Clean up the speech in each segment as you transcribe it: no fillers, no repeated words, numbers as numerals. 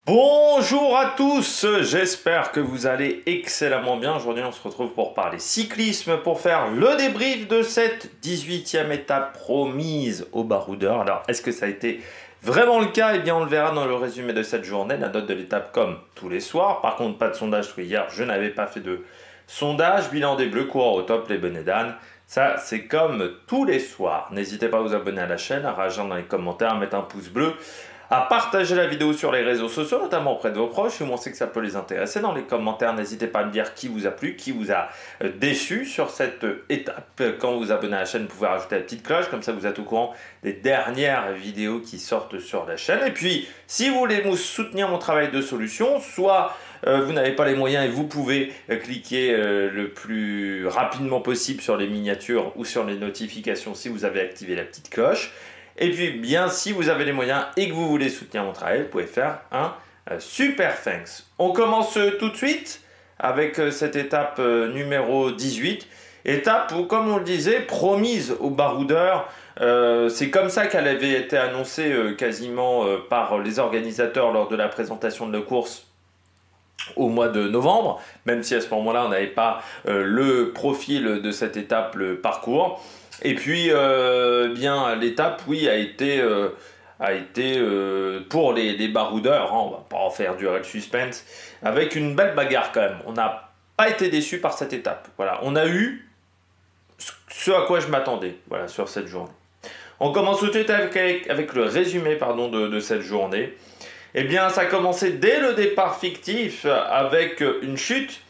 Bonjour à tous, j'espère que vous allez excellemment bien. Aujourd'hui on se retrouve pour parler cyclisme, pour faire le débrief de cette 18e étape promise aux baroudeurs. Alors est-ce que ça a été vraiment le cas? Eh bien on le verra dans le résumé de cette journée, la note de l'étape comme tous les soirs. Par contre pas de sondage, parce que hier je n'avais pas fait de sondage. Bilan des bleus, coureurs au top, les bonnets d'âne. Ça c'est comme tous les soirs. N'hésitez pas à vous abonner à la chaîne, à réagir dans les commentaires, à mettre un pouce bleu, à partager la vidéo sur les réseaux sociaux, notamment auprès de vos proches, et moi c'est que ça peut les intéresser. Dans les commentaires, n'hésitez pas à me dire qui vous a plu, qui vous a déçu sur cette étape. Quand vous vous abonnez à la chaîne, vous pouvez rajouter la petite cloche, comme ça vous êtes au courant des dernières vidéos qui sortent sur la chaîne. Et puis, si vous voulez soutenir mon travail de solution, soit vous n'avez pas les moyens et vous pouvez cliquer le plus rapidement possible sur les miniatures ou sur les notifications si vous avez activé la petite cloche. Et puis bien, si vous avez les moyens et que vous voulez soutenir mon travail, vous pouvez faire un super thanks. On commence tout de suite avec cette étape numéro 18. Étape où, comme on le disait, promise aux baroudeurs. C'est comme ça qu'elle avait été annoncée quasiment par les organisateurs lors de la présentation de la course au mois de novembre, même si à ce moment-là on n'avait pas le profil de cette étape, le parcours. Et puis bien l'étape, oui, a été pour les baroudeurs, hein, on va pas en faire durer le suspense, avec une belle bagarre quand même. On n'a pas été déçus par cette étape. Voilà, on a eu ce à quoi je m'attendais, voilà, sur cette journée. On commence tout de suite avec le résumé de cette journée. Eh bien, ça a commencé dès le départ fictif avec une chute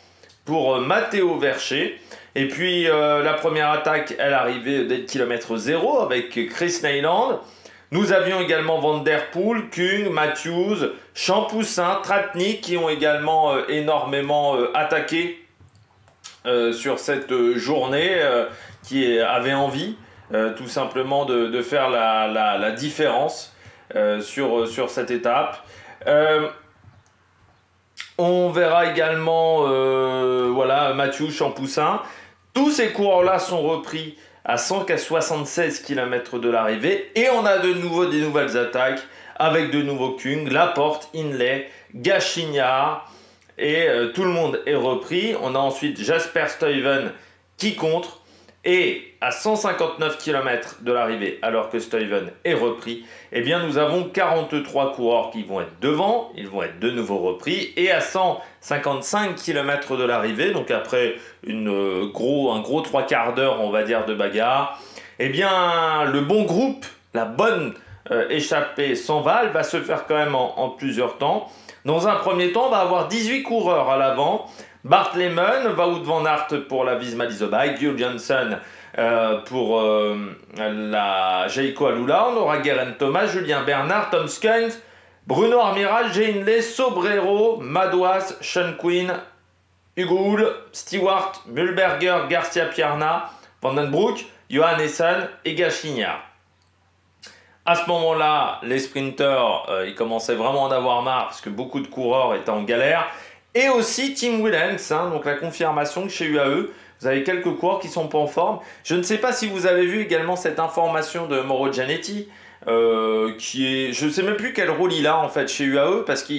pour Matteo Vercher. Et puis, la première attaque, elle arrivait dès le kilomètre 0 avec Chris Neyland. Nous avions également Van Der Poel, Kung, Matthews, Champoussin, Tratnik qui ont également énormément attaqué sur cette journée, qui avait envie tout simplement de faire la différence sur cette étape. On verra également voilà, Mathieu Champoussin. Tous ces coureurs-là sont repris à 176 km de l'arrivée. Et on a de nouveau des nouvelles attaques avec de nouveaux Kung, Laporte, Hindley, Gachignard. Et tout le monde est repris. On a ensuite Jasper Stuyven qui contre. Et à 159 km de l'arrivée, alors que Stuyven est repris, eh bien nous avons 43 coureurs qui vont être devant, ils vont être de nouveau repris. Et à 155 km de l'arrivée, donc après un gros 3/4 d'heure, on va dire, de bagarre, eh bien le bon groupe, la bonne échappée s'envale, va se faire quand même en plusieurs temps. Dans un premier temps, on va avoir 18 coureurs à l'avant. Bart Lehman, Wout van Aert pour la Visma Lease-a-Bike, Gio Johnson pour la Jayco Alula. On aura Geraint Thomas, Julien Bernard, Tom Skuns, Bruno Armira, Jay Hindley, Sobrero, Madouas, Sean Quinn, Hugo Hull, Stewart, Mühlberger, Garcia Pierna, Van den Broek, Johannessen et Gachignard. À ce moment-là, les sprinters, ils commençaient vraiment en avoir marre parce que beaucoup de coureurs étaient en galère. Et aussi Tim Willems, hein, donc la confirmation que chez UAE, vous avez quelques coureurs qui sont pas en forme. Je ne sais pas si vous avez vu également cette information de Mauro Gianetti, qui est, je ne sais même plus quel rôle il a en fait chez UAE, parce que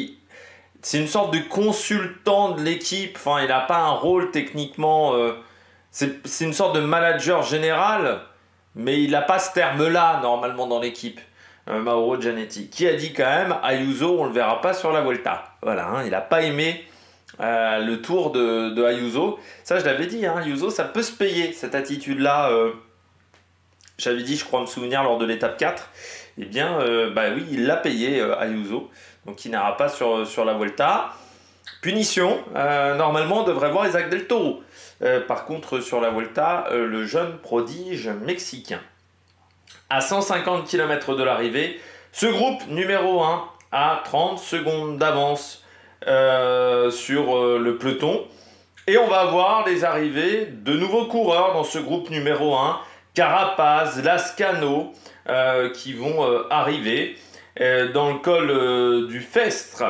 c'est une sorte de consultant de l'équipe. Enfin, il n'a pas un rôle techniquement, c'est une sorte de manager général, mais il n'a pas ce terme-là normalement dans l'équipe. Mauro Gianetti, qui a dit quand même Ayuso, on ne le verra pas sur la Vuelta. Voilà, hein, il n'a pas aimé le tour de Ayuso. Ça, je l'avais dit, hein, Ayuso, ça peut se payer, cette attitude-là. J'avais dit, je crois me souvenir, lors de l'étape 4. Eh bien, bah oui, il l'a payé, Ayuso. Donc, il n'ira pas sur la Vuelta. Punition, normalement, on devrait voir Isaac Del Toro. Par contre, sur la Vuelta, le jeune prodige mexicain. À 150 km de l'arrivée, ce groupe numéro 1 a 30 secondes d'avance sur le peloton. Et on va avoir les arrivées de nouveaux coureurs dans ce groupe numéro 1. Carapaz, Lascano qui vont arriver dans le col du Festre,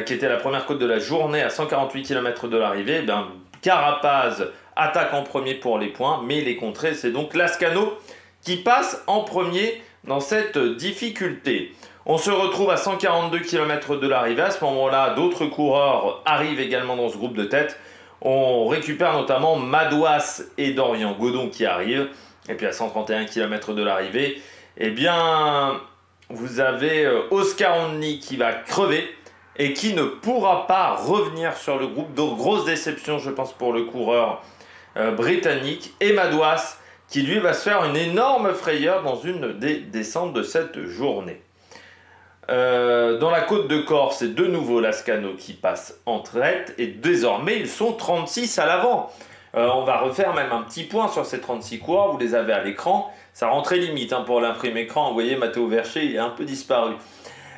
qui était la première côte de la journée à 148 km de l'arrivée. Carapaz attaque en premier pour les points, mais les contrées, c'est donc Lascano qui passe en premier dans cette difficulté. On se retrouve à 142 km de l'arrivée. À ce moment-là, d'autres coureurs arrivent également dans ce groupe de tête. On récupère notamment Madouas et Dorian Godon qui arrivent. Et puis à 131 km de l'arrivée, eh bien, vous avez Oscar Onley qui va crever et qui ne pourra pas revenir sur le groupe. Donc grosse déception, je pense, pour le coureur britannique. Et Madouas qui lui va se faire une énorme frayeur dans une des descentes de cette journée. Dans la côte de Corse, c'est de nouveau Lascano qui passe en tête et désormais ils sont 36 à l'avant. On va refaire même un petit point sur ces 36 coureurs, vous les avez à l'écran. Ça rentrait limite pour l'imprime écran. Vous voyez, Matteo Vercher il est un peu disparu.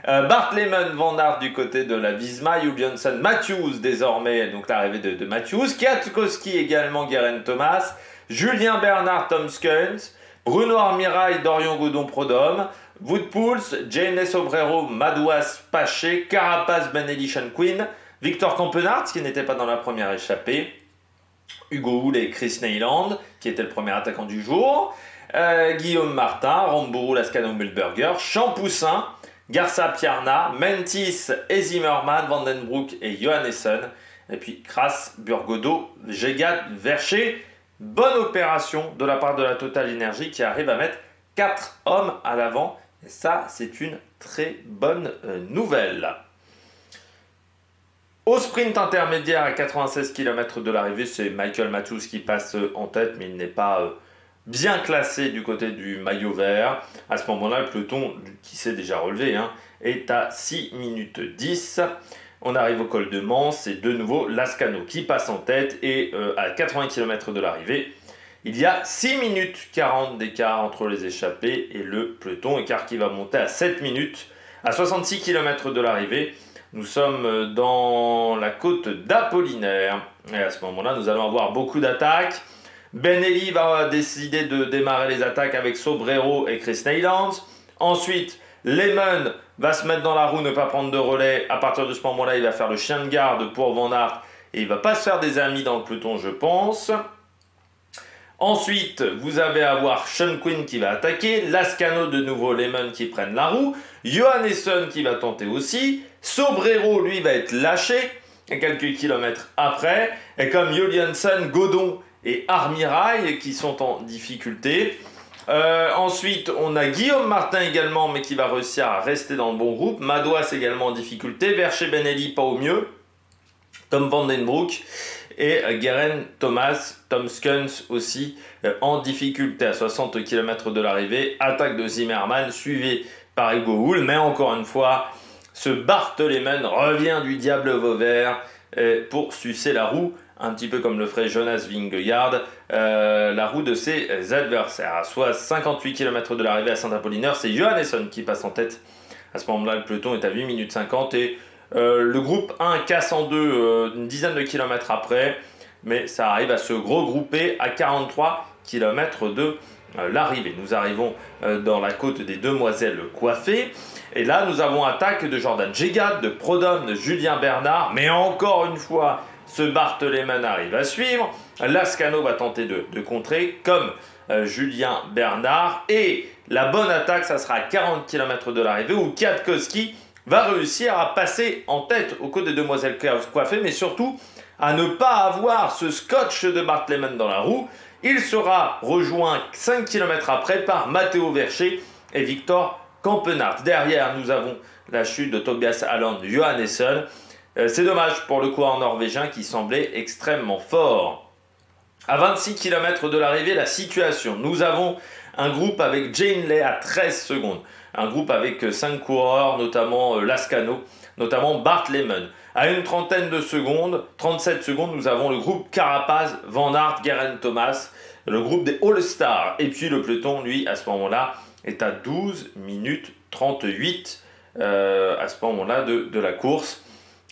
Bart Lehman, Van Aert du côté de la Visma, Hugh Johnson, Matthews désormais, donc l'arrivée de Matthews, Kwiatkowski également, Geraint Thomas, Julien Bernard, Tom Skuns, Bruno Armirail, Dorian Godon, Prodhomme, Wout Poels, James Sobrero, Madouas, Paché, Carapaz, Benelli, Sean Quinn, Victor Campenaerts qui n'était pas dans la première échappée, Hugo Hull et Chris Neyland qui était le premier attaquant du jour, Guillaume Martin, Rambourou, Lascano, Mühlberger, Champoussin, Garça Piarna, Mentis et Zimmermann, Vandenbroek et Johannessen, et puis Kras, Burgodo, Gegat, Vercher. Bonne opération de la part de la Total Energy qui arrive à mettre 4 hommes à l'avant. Et ça, c'est une très bonne nouvelle. Au sprint intermédiaire à 96 km de l'arrivée, c'est Michael Matthews qui passe en tête, mais il n'est pas bien classé du côté du maillot vert. À ce moment-là, le peloton, qui s'est déjà relevé, est à 6 minutes 10. On arrive au col de Mans, c'est de nouveau Lascano qui passe en tête et à 80 km de l'arrivée, il y a 6 minutes 40 d'écart entre les échappés et le peloton, écart qui va monter à 7 minutes. À 66 km de l'arrivée, nous sommes dans la côte d'Apollinaire et à ce moment-là, nous allons avoir beaucoup d'attaques. Benelli va décider de démarrer les attaques avec Sobrero et Chris Neyland. Ensuite, Lehman va se mettre dans la roue, ne pas prendre de relais. À partir de ce moment-là, il va faire le chien de garde pour Van Aert et il ne va pas se faire des amis dans le peloton, je pense. Ensuite, vous allez avoir Sean Quinn qui va attaquer, Lascano de nouveau, Lehman qui prennent la roue, Johannessen qui va tenter aussi, Sobrero lui va être lâché quelques kilomètres après, et comme Johansson, Godon et Armirail qui sont en difficulté. Ensuite, on a Guillaume Martin également, mais qui va réussir à rester dans le bon groupe. Madouas également en difficulté. Vercher Benelli pas au mieux. Tom Vandenbroek et Geraint Thomas, Tom Skuns aussi en difficulté à 60 km de l'arrivée. Attaque de Zimmermann suivie par Hugo Hull. Mais encore une fois, ce Bart Lehman revient du diable Vauvert pour sucer la roue. Un petit peu comme le ferait Jonas Vingegaard, la roue de ses adversaires. Soit 58 km de l'arrivée à Saint-Apollinaire, c'est Johannessen qui passe en tête. À ce moment-là, le peloton est à 8 minutes 50 et le groupe 1 casse en deux une dizaine de kilomètres après, mais ça arrive à se regrouper à 43 km de l'arrivée. Nous arrivons dans la côte des Demoiselles Coiffées. Et là, nous avons attaque de Jordan Gegat, de Prodhomme, de Julien Bernard, mais encore une fois, ce Bart Lehman arrive à suivre. Lascano va tenter de contrer comme Julien Bernard. Et la bonne attaque, ça sera à 40 km de l'arrivée où Kwiatkowski va réussir à passer en tête au côté des Demoiselles Coiffées, mais surtout à ne pas avoir ce scotch de Bart Lehman dans la roue. Il sera rejoint 5 km après par Matteo Vercher et Victor Campenaerts. Derrière, nous avons la chute de Tobias Aland Johannessen. C'est dommage pour le coureur norvégien qui semblait extrêmement fort. À 26 km de l'arrivée, la situation. Nous avons un groupe avec Jane Lay à 13 secondes. Un groupe avec 5 coureurs, notamment Lascano, notamment Bart Lehman. À une trentaine de secondes, 37 secondes, nous avons le groupe Carapaz, Van Aert, Geraint Thomas, le groupe des All-Stars. Et puis le peloton, lui, à ce moment-là, est à 12 minutes 38 à ce moment-là de la course.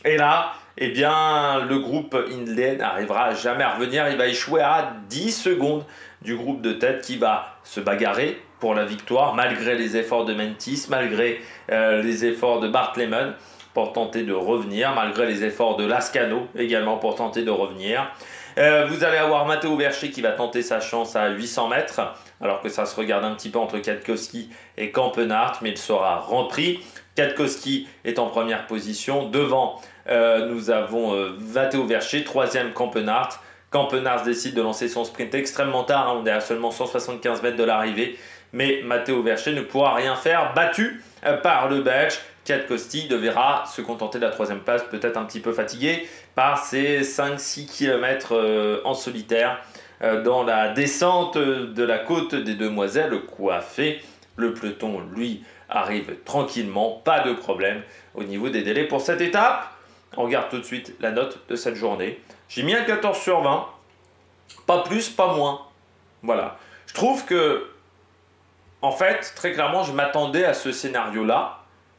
Et là, eh bien, le groupe Hindley n'arrivera jamais à revenir. Il va échouer à 10 secondes du groupe de tête qui va se bagarrer pour la victoire, malgré les efforts de Mentis, malgré les efforts de Bart Lehman pour tenter de revenir, malgré les efforts de Lascano également pour tenter de revenir. Vous allez avoir Matteo Vercher qui va tenter sa chance à 800 mètres, alors que ça se regarde un petit peu entre Kwiatkowski et Campenart, mais il sera repris. Kwiatkowski est en première position. Devant, nous avons Matteo Vercher, troisième Campenart. Campenart décide de lancer son sprint extrêmement tard, hein, on est à seulement 175 mètres de l'arrivée, mais Matteo Vercher ne pourra rien faire, battu par le Belge. Kwiatkowski devra se contenter de la troisième place, peut-être un petit peu fatigué par ses 5-6 km en solitaire dans la descente de la côte des Demoiselles coiffées. Le peloton, lui, arrive tranquillement, pas de problème au niveau des délais pour cette étape. On regarde tout de suite la note de cette journée. J'ai mis un 14 sur 20, pas plus, pas moins. Voilà. Je trouve que, en fait, très clairement, je m'attendais à ce scénario-là.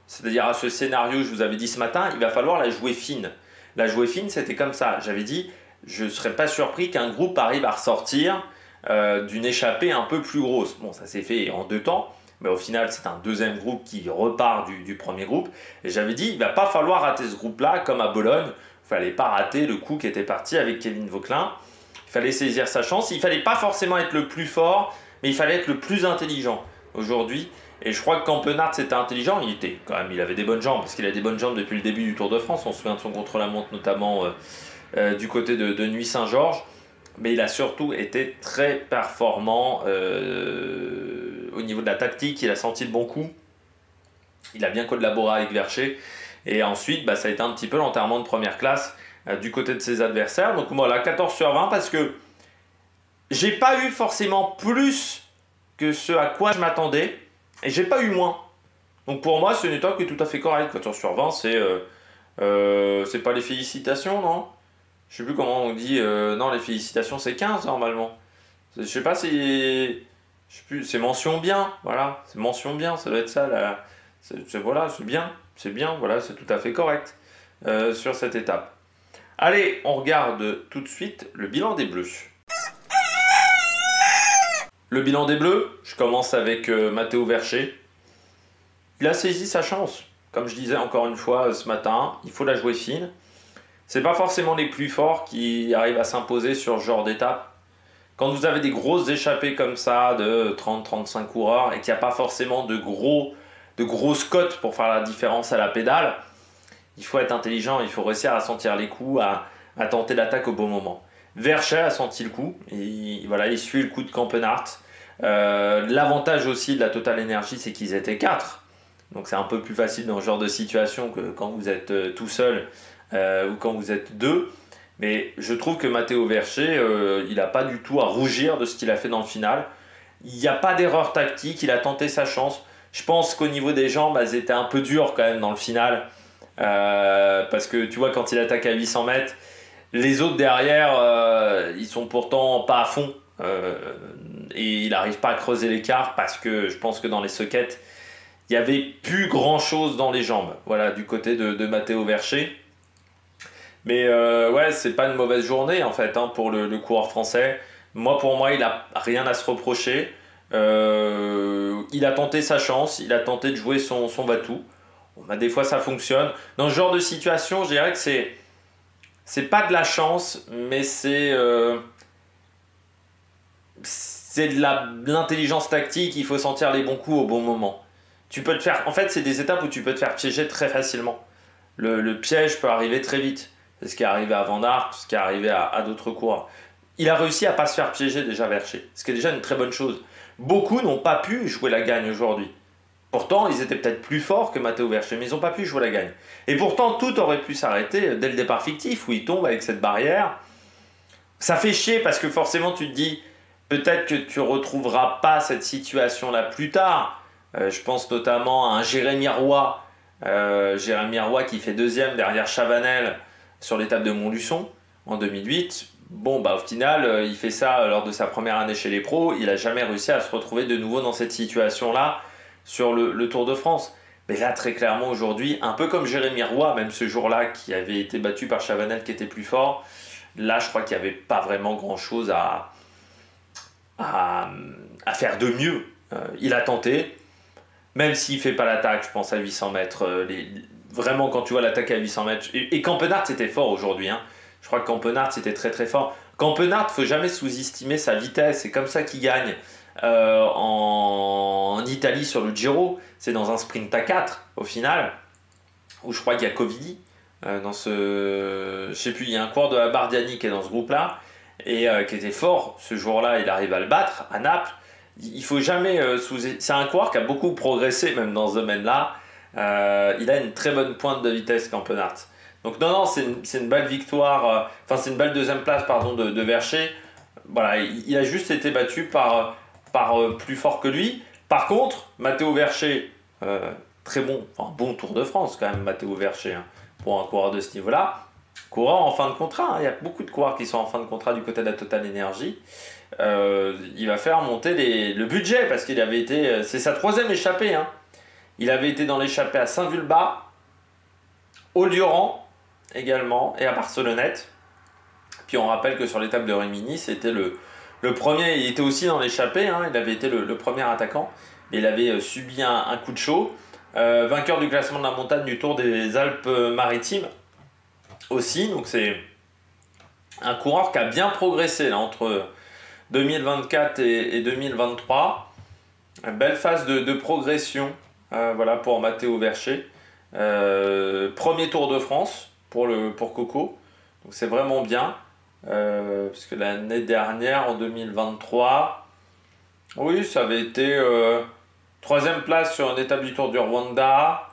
C'est-à-dire à ce scénario, je vous avais dit ce matin, il va falloir la jouer fine. La jouer fine, c'était comme ça. J'avais dit, je ne serais pas surpris qu'un groupe arrive à ressortir d'une échappée un peu plus grosse. Bon, ça s'est fait en 2 temps. Mais au final, c'est un deuxième groupe qui repart du premier groupe. Et j'avais dit, il ne va pas falloir rater ce groupe-là, comme à Bologne. Il ne fallait pas rater le coup qui était parti avec Kevin Vauquelin. Il fallait saisir sa chance. Il ne fallait pas forcément être le plus fort, mais il fallait être le plus intelligent aujourd'hui. Et je crois que Campenart, c'était intelligent. Il avait des bonnes jambes, parce qu'il a des bonnes jambes depuis le début du Tour de France. On se souvient de son contre-la-montre, notamment du côté de Nuit-Saint-Georges. Mais il a surtout été très performant au niveau de la tactique. Il a senti le bon coup. Il a bien collaboré avec Vercher. Et ensuite, ça a été un petit peu l'enterrement de première classe du côté de ses adversaires. Donc voilà, 14 sur 20 parce que j'ai pas eu forcément plus que ce à quoi je m'attendais. Et j'ai pas eu moins. Donc pour moi, c'est une étoile qui est tout à fait correcte. 14 sur 20, c'est pas les félicitations, non? Je sais plus comment on dit. Non, les félicitations, c'est 15 normalement. Je sais pas si... Je sais plus, c'est mention bien. Voilà, c'est mention bien, ça doit être ça. Là. Voilà, c'est bien, voilà, c'est tout à fait correct sur cette étape. Allez, on regarde tout de suite le bilan des Bleus. Le bilan des Bleus, je commence avec Matteo Vercher. Il a saisi sa chance. Comme je disais encore une fois ce matin, il faut la jouer fine. C'est pas forcément les plus forts qui arrivent à s'imposer sur ce genre d'étape. Quand vous avez des grosses échappées comme ça de 30-35 coureurs et qu'il n'y a pas forcément de grosses cotes pour faire la différence à la pédale, il faut être intelligent, il faut réussir à sentir les coups, à tenter l'attaque au bon moment. Vercher a senti le coup, et voilà, il suit le coup de Campenart. L'avantage aussi de la Total Energy, c'est qu'ils étaient 4. Donc c'est un peu plus facile dans ce genre de situation que quand vous êtes tout seul ou quand vous êtes 2. Mais je trouve que Matteo Vercher, il n'a pas du tout à rougir de ce qu'il a fait dans le final. Il n'y a pas d'erreur tactique, il a tenté sa chance. Je pense qu'au niveau des jambes, elles étaient un peu dures quand même dans le final. Parce que tu vois, quand il attaque à 800 mètres, les autres derrière, ils sont pourtant pas à fond. Et il n'arrive pas à creuser l'écart parce que je pense que dans les sockets, il n'y avait plus grand chose dans les jambes. Voilà, du côté de Matteo Vercher. Mais ouais, c'est pas une mauvaise journée en fait pour le coureur français. Pour moi, il n'a rien à se reprocher. Il a tenté sa chance, il a tenté de jouer son va-tout. Des fois, ça fonctionne. Dans ce genre de situation, je dirais que c'est pas de la chance, mais c'est de l'intelligence tactique. Il faut sentir les bons coups au bon moment. Tu peux te faire, en fait, c'est des étapes où tu peux te faire piéger très facilement. Le piège peut arriver très vite. C'est ce qui est arrivé à Van Aert, ce qui est arrivé à d'autres coureurs. Il a réussi à ne pas se faire piéger déjà Vercher, ce qui est déjà une très bonne chose. Beaucoup n'ont pas pu jouer la gagne aujourd'hui. Pourtant, ils étaient peut-être plus forts que Matteo Vercher, mais ils n'ont pas pu jouer la gagne. Et pourtant, tout aurait pu s'arrêter dès le départ fictif, où il tombe avec cette barrière. Ça fait chier parce que forcément, tu te dis, peut-être que tu ne retrouveras pas cette situation-là plus tard. Je pense notamment à un Jérémy Roy. Jérémy Roy qui fait 2e derrière Chavanel sur l'étape de Montluçon en 2008. Bon, au final, il fait ça lors de sa première année chez les pros. Il n'a jamais réussi à se retrouver de nouveau dans cette situation-là sur le Tour de France. Mais là, très clairement, aujourd'hui, un peu comme Jérémy Roy, même ce jour-là, qui avait été battu par Chavanel qui était plus fort, là, je crois qu'il n'y avait pas vraiment grand-chose à faire de mieux. Il a tenté, même s'il ne fait pas l'attaque, je pense, à 800 mètres. Vraiment, quand tu vois l'attaque à 800 mètres... Et Campenart, c'était fort aujourd'hui. Je crois que Campenard c'était très très fort. Campenard, faut jamais sous-estimer sa vitesse, c'est comme ça qu'il gagne. En Italie sur le Giro, c'est dans un sprint à 4 au final, où je crois qu'il y a Covidi dans ce... Je sais plus, il y a un coureur de la Bardiani qui est dans ce groupe-là, et qui était fort ce jour-là, il arrive à le battre à Naples. Il faut jamais c'est un coureur qui a beaucoup progressé même dans ce domaine-là. Il a une très bonne pointe de vitesse, Campenard. Donc non, c'est une belle victoire, enfin c'est une belle deuxième place pardon, de Verchet. Voilà, il a juste été battu par plus fort que lui. Par contre, Matteo Verchet, très bon, enfin bon Tour de France quand même, Matteo Verchet, hein, pour un coureur de ce niveau-là. Coureur en fin de contrat, hein, il y a beaucoup de coureurs qui sont en fin de contrat du côté de la Total Energy. Il va faire monter le budget parce qu'il avait été, c'est sa 3e échappée. Hein. Il avait été dans l'échappée à Saint-Vulbas, au Lioran également et à Barcelonnette. Puis on rappelle que sur l'étape de Rimini, c'était le premier, il était aussi dans l'échappée, hein, il avait été le premier attaquant, mais il avait subi un coup de chaud. Vainqueur du classement de la montagne du Tour des Alpes-Maritimes aussi, donc c'est un coureur qui a bien progressé là, entre 2024 et 2023. Une belle phase de progression voilà, pour Matteo Verchet. Premier Tour de France pour Coco, donc c'est vraiment bien. Parce que l'année dernière, en 2023, oui, ça avait été 3e place sur une étape du Tour du Rwanda.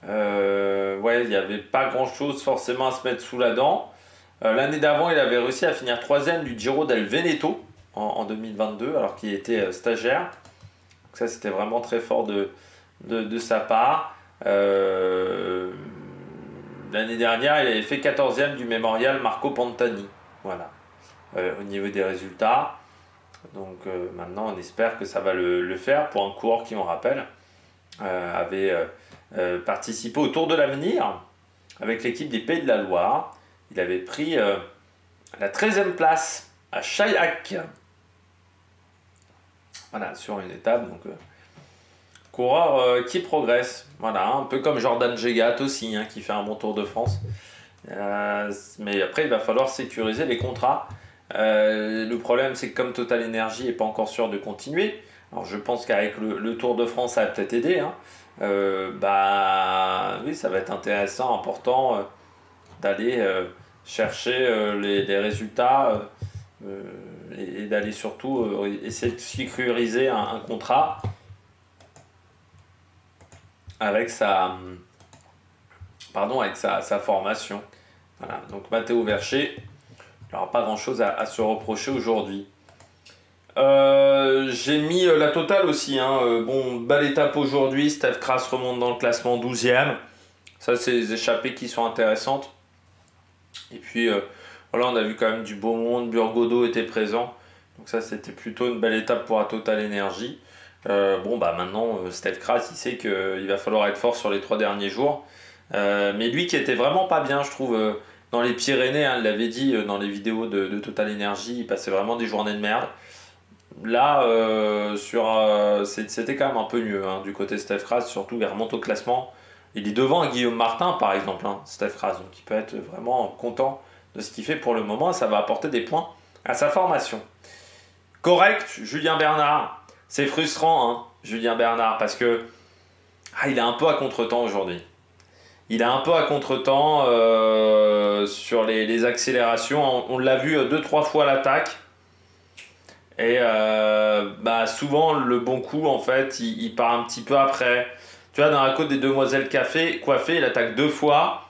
Ouais, il n'y avait pas grand-chose forcément à se mettre sous la dent. L'année d'avant, il avait réussi à finir 3e du Giro del Veneto en 2022, alors qu'il était stagiaire. Donc ça, c'était vraiment très fort de sa part. L'année dernière, il avait fait 14e du mémorial Marco Pantani. Voilà, au niveau des résultats. Donc maintenant, on espère que ça va le faire pour un coureur qui, on rappelle, avait participé au Tour de l'Avenir avec l'équipe des Pays de la Loire. Il avait pris la 13e place à Chaillac. Voilà, sur une étape. Donc, coureur qui progresse. Voilà, un peu comme Jordan Gégat aussi, hein, qui fait un bon Tour de France. Mais après, il va falloir sécuriser les contrats. Le problème, c'est que comme Total Energy n'est pas encore sûr de continuer, alors je pense qu'avec le Tour de France, ça va peut-être aider. Hein. Oui, ça va être intéressant, important d'aller chercher les résultats et d'aller surtout essayer de sécuriser un contrat avec sa formation. Voilà. Donc Matteo Verchet, il n'aura pas grand chose à se reprocher aujourd'hui. J'ai mis la totale aussi. Hein. Bon, belle étape aujourd'hui. Stef Kras remonte dans le classement 12e. Ça, c'est des échappées qui sont intéressantes. Et puis, voilà, on a vu quand même du beau monde. Burgodo était présent. Donc ça, c'était plutôt une belle étape pour la Total Energy. Maintenant, Stef Kras, il sait qu'il va falloir être fort sur les 3 derniers jours. Mais lui qui était vraiment pas bien, je trouve, dans les Pyrénées, hein, il l'avait dit dans les vidéos de Total Energy, il passait vraiment des journées de merde. Là, c'était quand même un peu mieux hein, du côté Stef Kras, surtout il remonte au classement. Il est devant Guillaume Martin, par exemple, hein, Stef Kras, donc il peut être vraiment content de ce qu'il fait pour le moment. Ça va apporter des points à sa formation. Correct, Julien Bernard. C'est frustrant, hein, Julien Bernard, parce que il est un peu à contre-temps aujourd'hui. Il est un peu à contre-temps sur les accélérations. On l'a vu 2-3 fois à l'attaque. Et souvent, le bon coup, en fait, il part un petit peu après. Tu vois, dans la côte des Demoiselles Coiffées, il attaque 2 fois.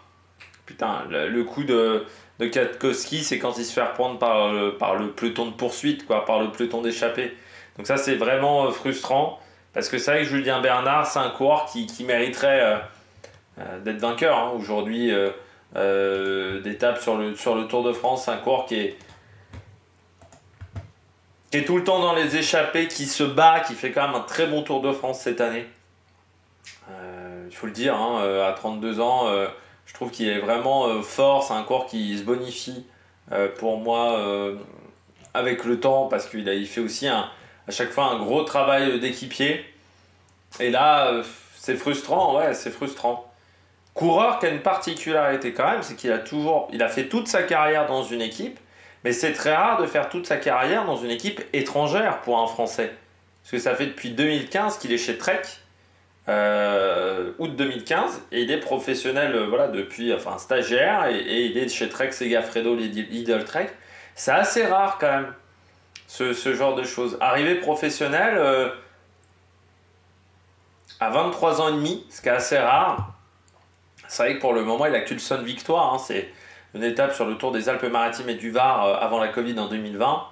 Putain, le coup de Kwiatkowski, c'est quand il se fait reprendre par le peloton de poursuite, quoi, par le peloton d'échappée. Donc ça, c'est vraiment frustrant. Parce que c'est vrai que Julien Bernard, c'est un coureur qui mériterait d'être vainqueur. Hein. Aujourd'hui, d'étape sur le Tour de France, c'est un coureur qui est tout le temps dans les échappées, qui se bat, qui fait quand même un très bon Tour de France cette année. Il faut le dire, hein, à 32 ans, je trouve qu'il est vraiment fort. C'est un coureur qui se bonifie pour moi avec le temps, parce qu'il fait aussi à chaque fois un gros travail d'équipier. Et là, c'est frustrant, ouais, c'est frustrant. Coureur qui a une particularité quand même, c'est il a fait toute sa carrière dans une équipe, mais c'est très rare de faire toute sa carrière dans une équipe étrangère pour un Français. Parce que ça fait depuis 2015 qu'il est chez Trek, août 2015, et il est professionnel voilà, depuis, enfin stagiaire, et il est chez Trek Segafredo, Lidl Trek. C'est assez rare quand même, ce genre de choses. Arrivé professionnel à 23 ans et demi, ce qui est assez rare. C'est vrai que pour le moment, il a qu'une seule victoire. Hein. C'est une étape sur le Tour des Alpes-Maritimes et du Var avant la Covid en 2020.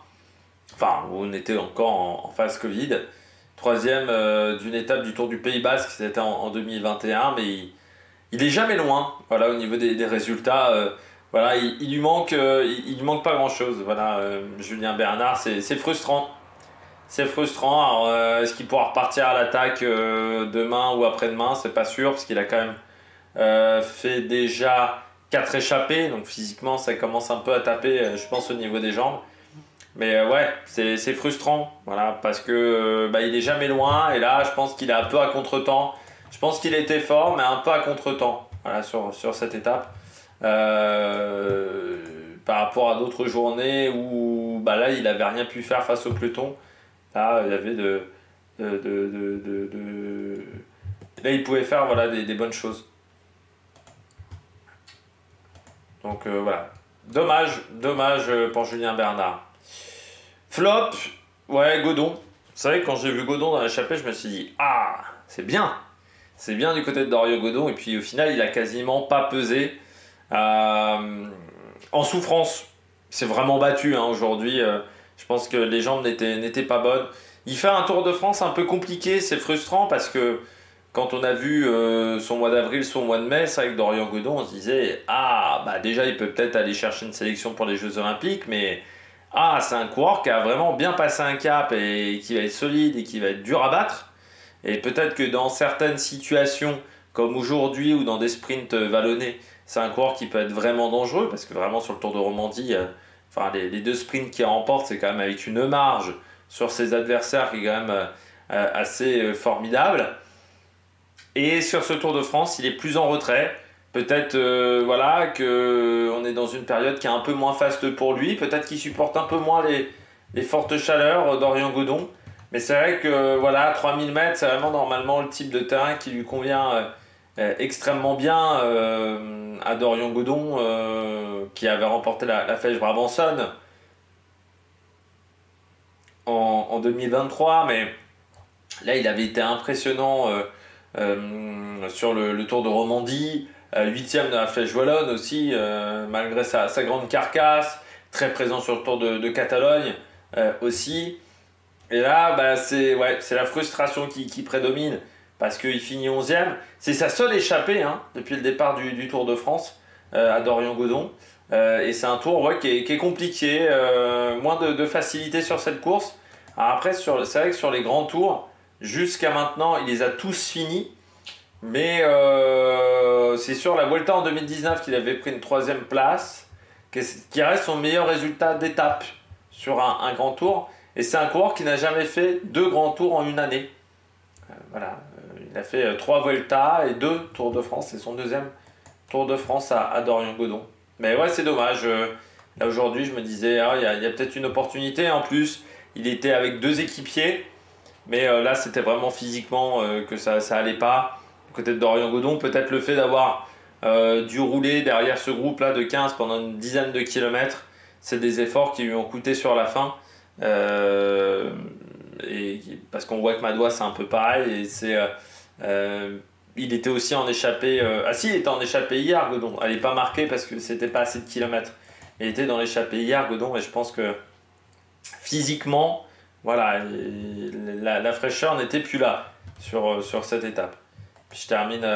Enfin, où on était encore en phase Covid. Troisième d'une étape du Tour du Pays Basque, c'était en 2021. Mais il est jamais loin. Voilà, au niveau des résultats, voilà, il lui manque pas grand-chose. Voilà, Julien Bernard, c'est frustrant. C'est frustrant. Alors, est-ce qu'il pourra repartir à l'attaque demain ou après-demain? C'est pas sûr, parce qu'il a quand même fait déjà 4 échappées, donc physiquement ça commence un peu à taper, je pense, au niveau des jambes. Mais ouais, c'est frustrant, voilà, parce que bah, il est jamais loin, et là je pense qu'il est un peu à contre-temps. Je pense qu'il était fort, mais un peu à contre-temps, voilà, sur cette étape. Par rapport à d'autres journées où bah, là il avait rien pu faire face au peloton. Là il y avait là il pouvait faire voilà, des bonnes choses. Donc voilà. Dommage pour Julien Bernard. Flop, ouais, Godon. C'est vrai que quand j'ai vu Godon dans l'échappée, je me suis dit, ah, c'est bien. C'est bien du côté de Dario Godon. Et puis au final, il a quasiment pas pesé. En souffrance. C'est vraiment battu hein, aujourd'hui. Je pense que les jambes n'étaient pas bonnes. Il fait un Tour de France un peu compliqué. C'est frustrant parce que quand on a vu son mois d'avril, son mois de mai, c'est avec Dorian Godon, on se disait ah bah déjà il peut peut-être aller chercher une sélection pour les Jeux Olympiques, mais ah c'est un coureur qui a vraiment bien passé un cap et qui va être solide et qui va être dur à battre. Et peut-être que dans certaines situations comme aujourd'hui ou dans des sprints vallonnés, c'est un coureur qui peut être vraiment dangereux parce que vraiment sur le Tour de Romandie, enfin les deux sprints qu'il remporte, c'est quand même avec une marge sur ses adversaires qui est quand même assez formidable. Et sur ce Tour de France, il est plus en retrait. Peut-être voilà, qu'on est dans une période qui est un peu moins faste pour lui. Peut-être qu'il supporte un peu moins les fortes chaleurs d'Orion Godon. Mais c'est vrai que voilà, 3000 mètres, c'est vraiment normalement le type de terrain qui lui convient extrêmement bien à Dorian Godon, qui avait remporté la Flèche Brabançonne en 2023. Mais là, il avait été impressionnant. Sur le Tour de Romandie, 8e de la Flèche Wallonne aussi, malgré sa grande carcasse, très présent sur le Tour de Catalogne aussi. Et là, bah, c'est la frustration qui prédomine parce qu'il finit 11e. C'est sa seule échappée hein, depuis le départ du Tour de France à Dorian Godon. Et c'est un tour ouais, qui est compliqué, moins de facilité sur cette course. Alors après, c'est vrai que sur les grands tours, jusqu'à maintenant, il les a tous finis. Mais c'est sur la Vuelta en 2019 qu'il avait pris une 3e place, qui reste son meilleur résultat d'étape sur un grand tour. Et c'est un coureur qui n'a jamais fait 2 grands tours en une année. Voilà, il a fait 3 Vuelta et 2 Tours de France. C'est son 2e Tour de France à Dorian Godon. Mais ouais, c'est dommage. Là aujourd'hui, je me disais, ah, il y a peut-être une opportunité. En plus, il était avec 2 équipiers. Mais là, c'était vraiment physiquement que ça allait pas. Côté de Dorian Godon, peut-être le fait d'avoir dû rouler derrière ce groupe-là de 15 pendant une dizaine de kilomètres, c'est des efforts qui lui ont coûté sur la fin. Et parce qu'on voit que Madois, c'est un peu pareil. Et il était aussi en échappée. Ah si, il était en échappée hier, Godon. Elle n'est pas marquée parce que c'était pas assez de kilomètres. Il était dans l'échappée hier, Godon, et je pense que physiquement, voilà, la fraîcheur n'était plus là sur cette étape. Puis je termine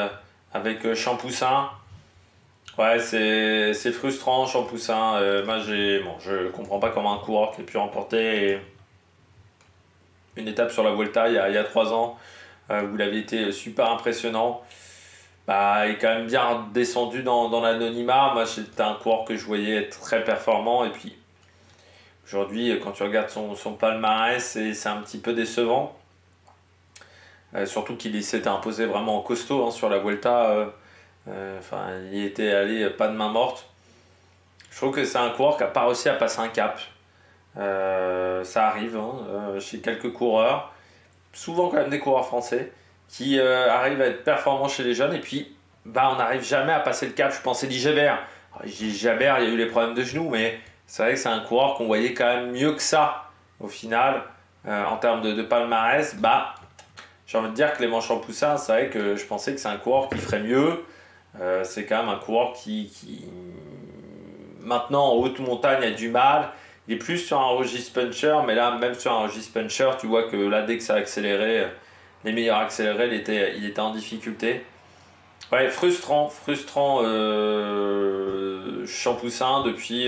avec Champoussin. Ouais, c'est frustrant, Champoussin. Moi, je comprends pas comment un coureur qui a pu remporter une étape sur la Vuelta il y a 3 ans, où il avait été super impressionnant. Bah, il est quand même bien descendu dans l'anonymat. Moi, c'était un coureur que je voyais être très performant. Et puis, aujourd'hui, quand tu regardes son palmarès, c'est un petit peu décevant. Surtout qu'il s'était imposé vraiment en costaud hein, sur la Vuelta Enfin, il y était allé pas de main morte. Je trouve que c'est un coureur qui n'a pas réussi à passer un cap. Ça arrive hein, chez quelques coureurs, souvent quand même des coureurs français, qui arrivent à être performants chez les jeunes et puis bah, on n'arrive jamais à passer le cap. Je pensais Gilbert. Gilbert, il y a eu les problèmes de genoux, mais c'est vrai que c'est un coureur qu'on voyait quand même mieux que ça au final en termes de palmarès. Bah, j'ai envie de dire Clément Champoussin, c'est vrai que je pensais que c'est un coureur qui ferait mieux. C'est quand même un coureur qui maintenant en haute montagne a du mal. Il est plus sur un registre puncher, mais là, même sur un registre puncher, tu vois que là, dès que ça a accéléré, les meilleurs accélérés, il était en difficulté. Ouais, frustrant Champoussin depuis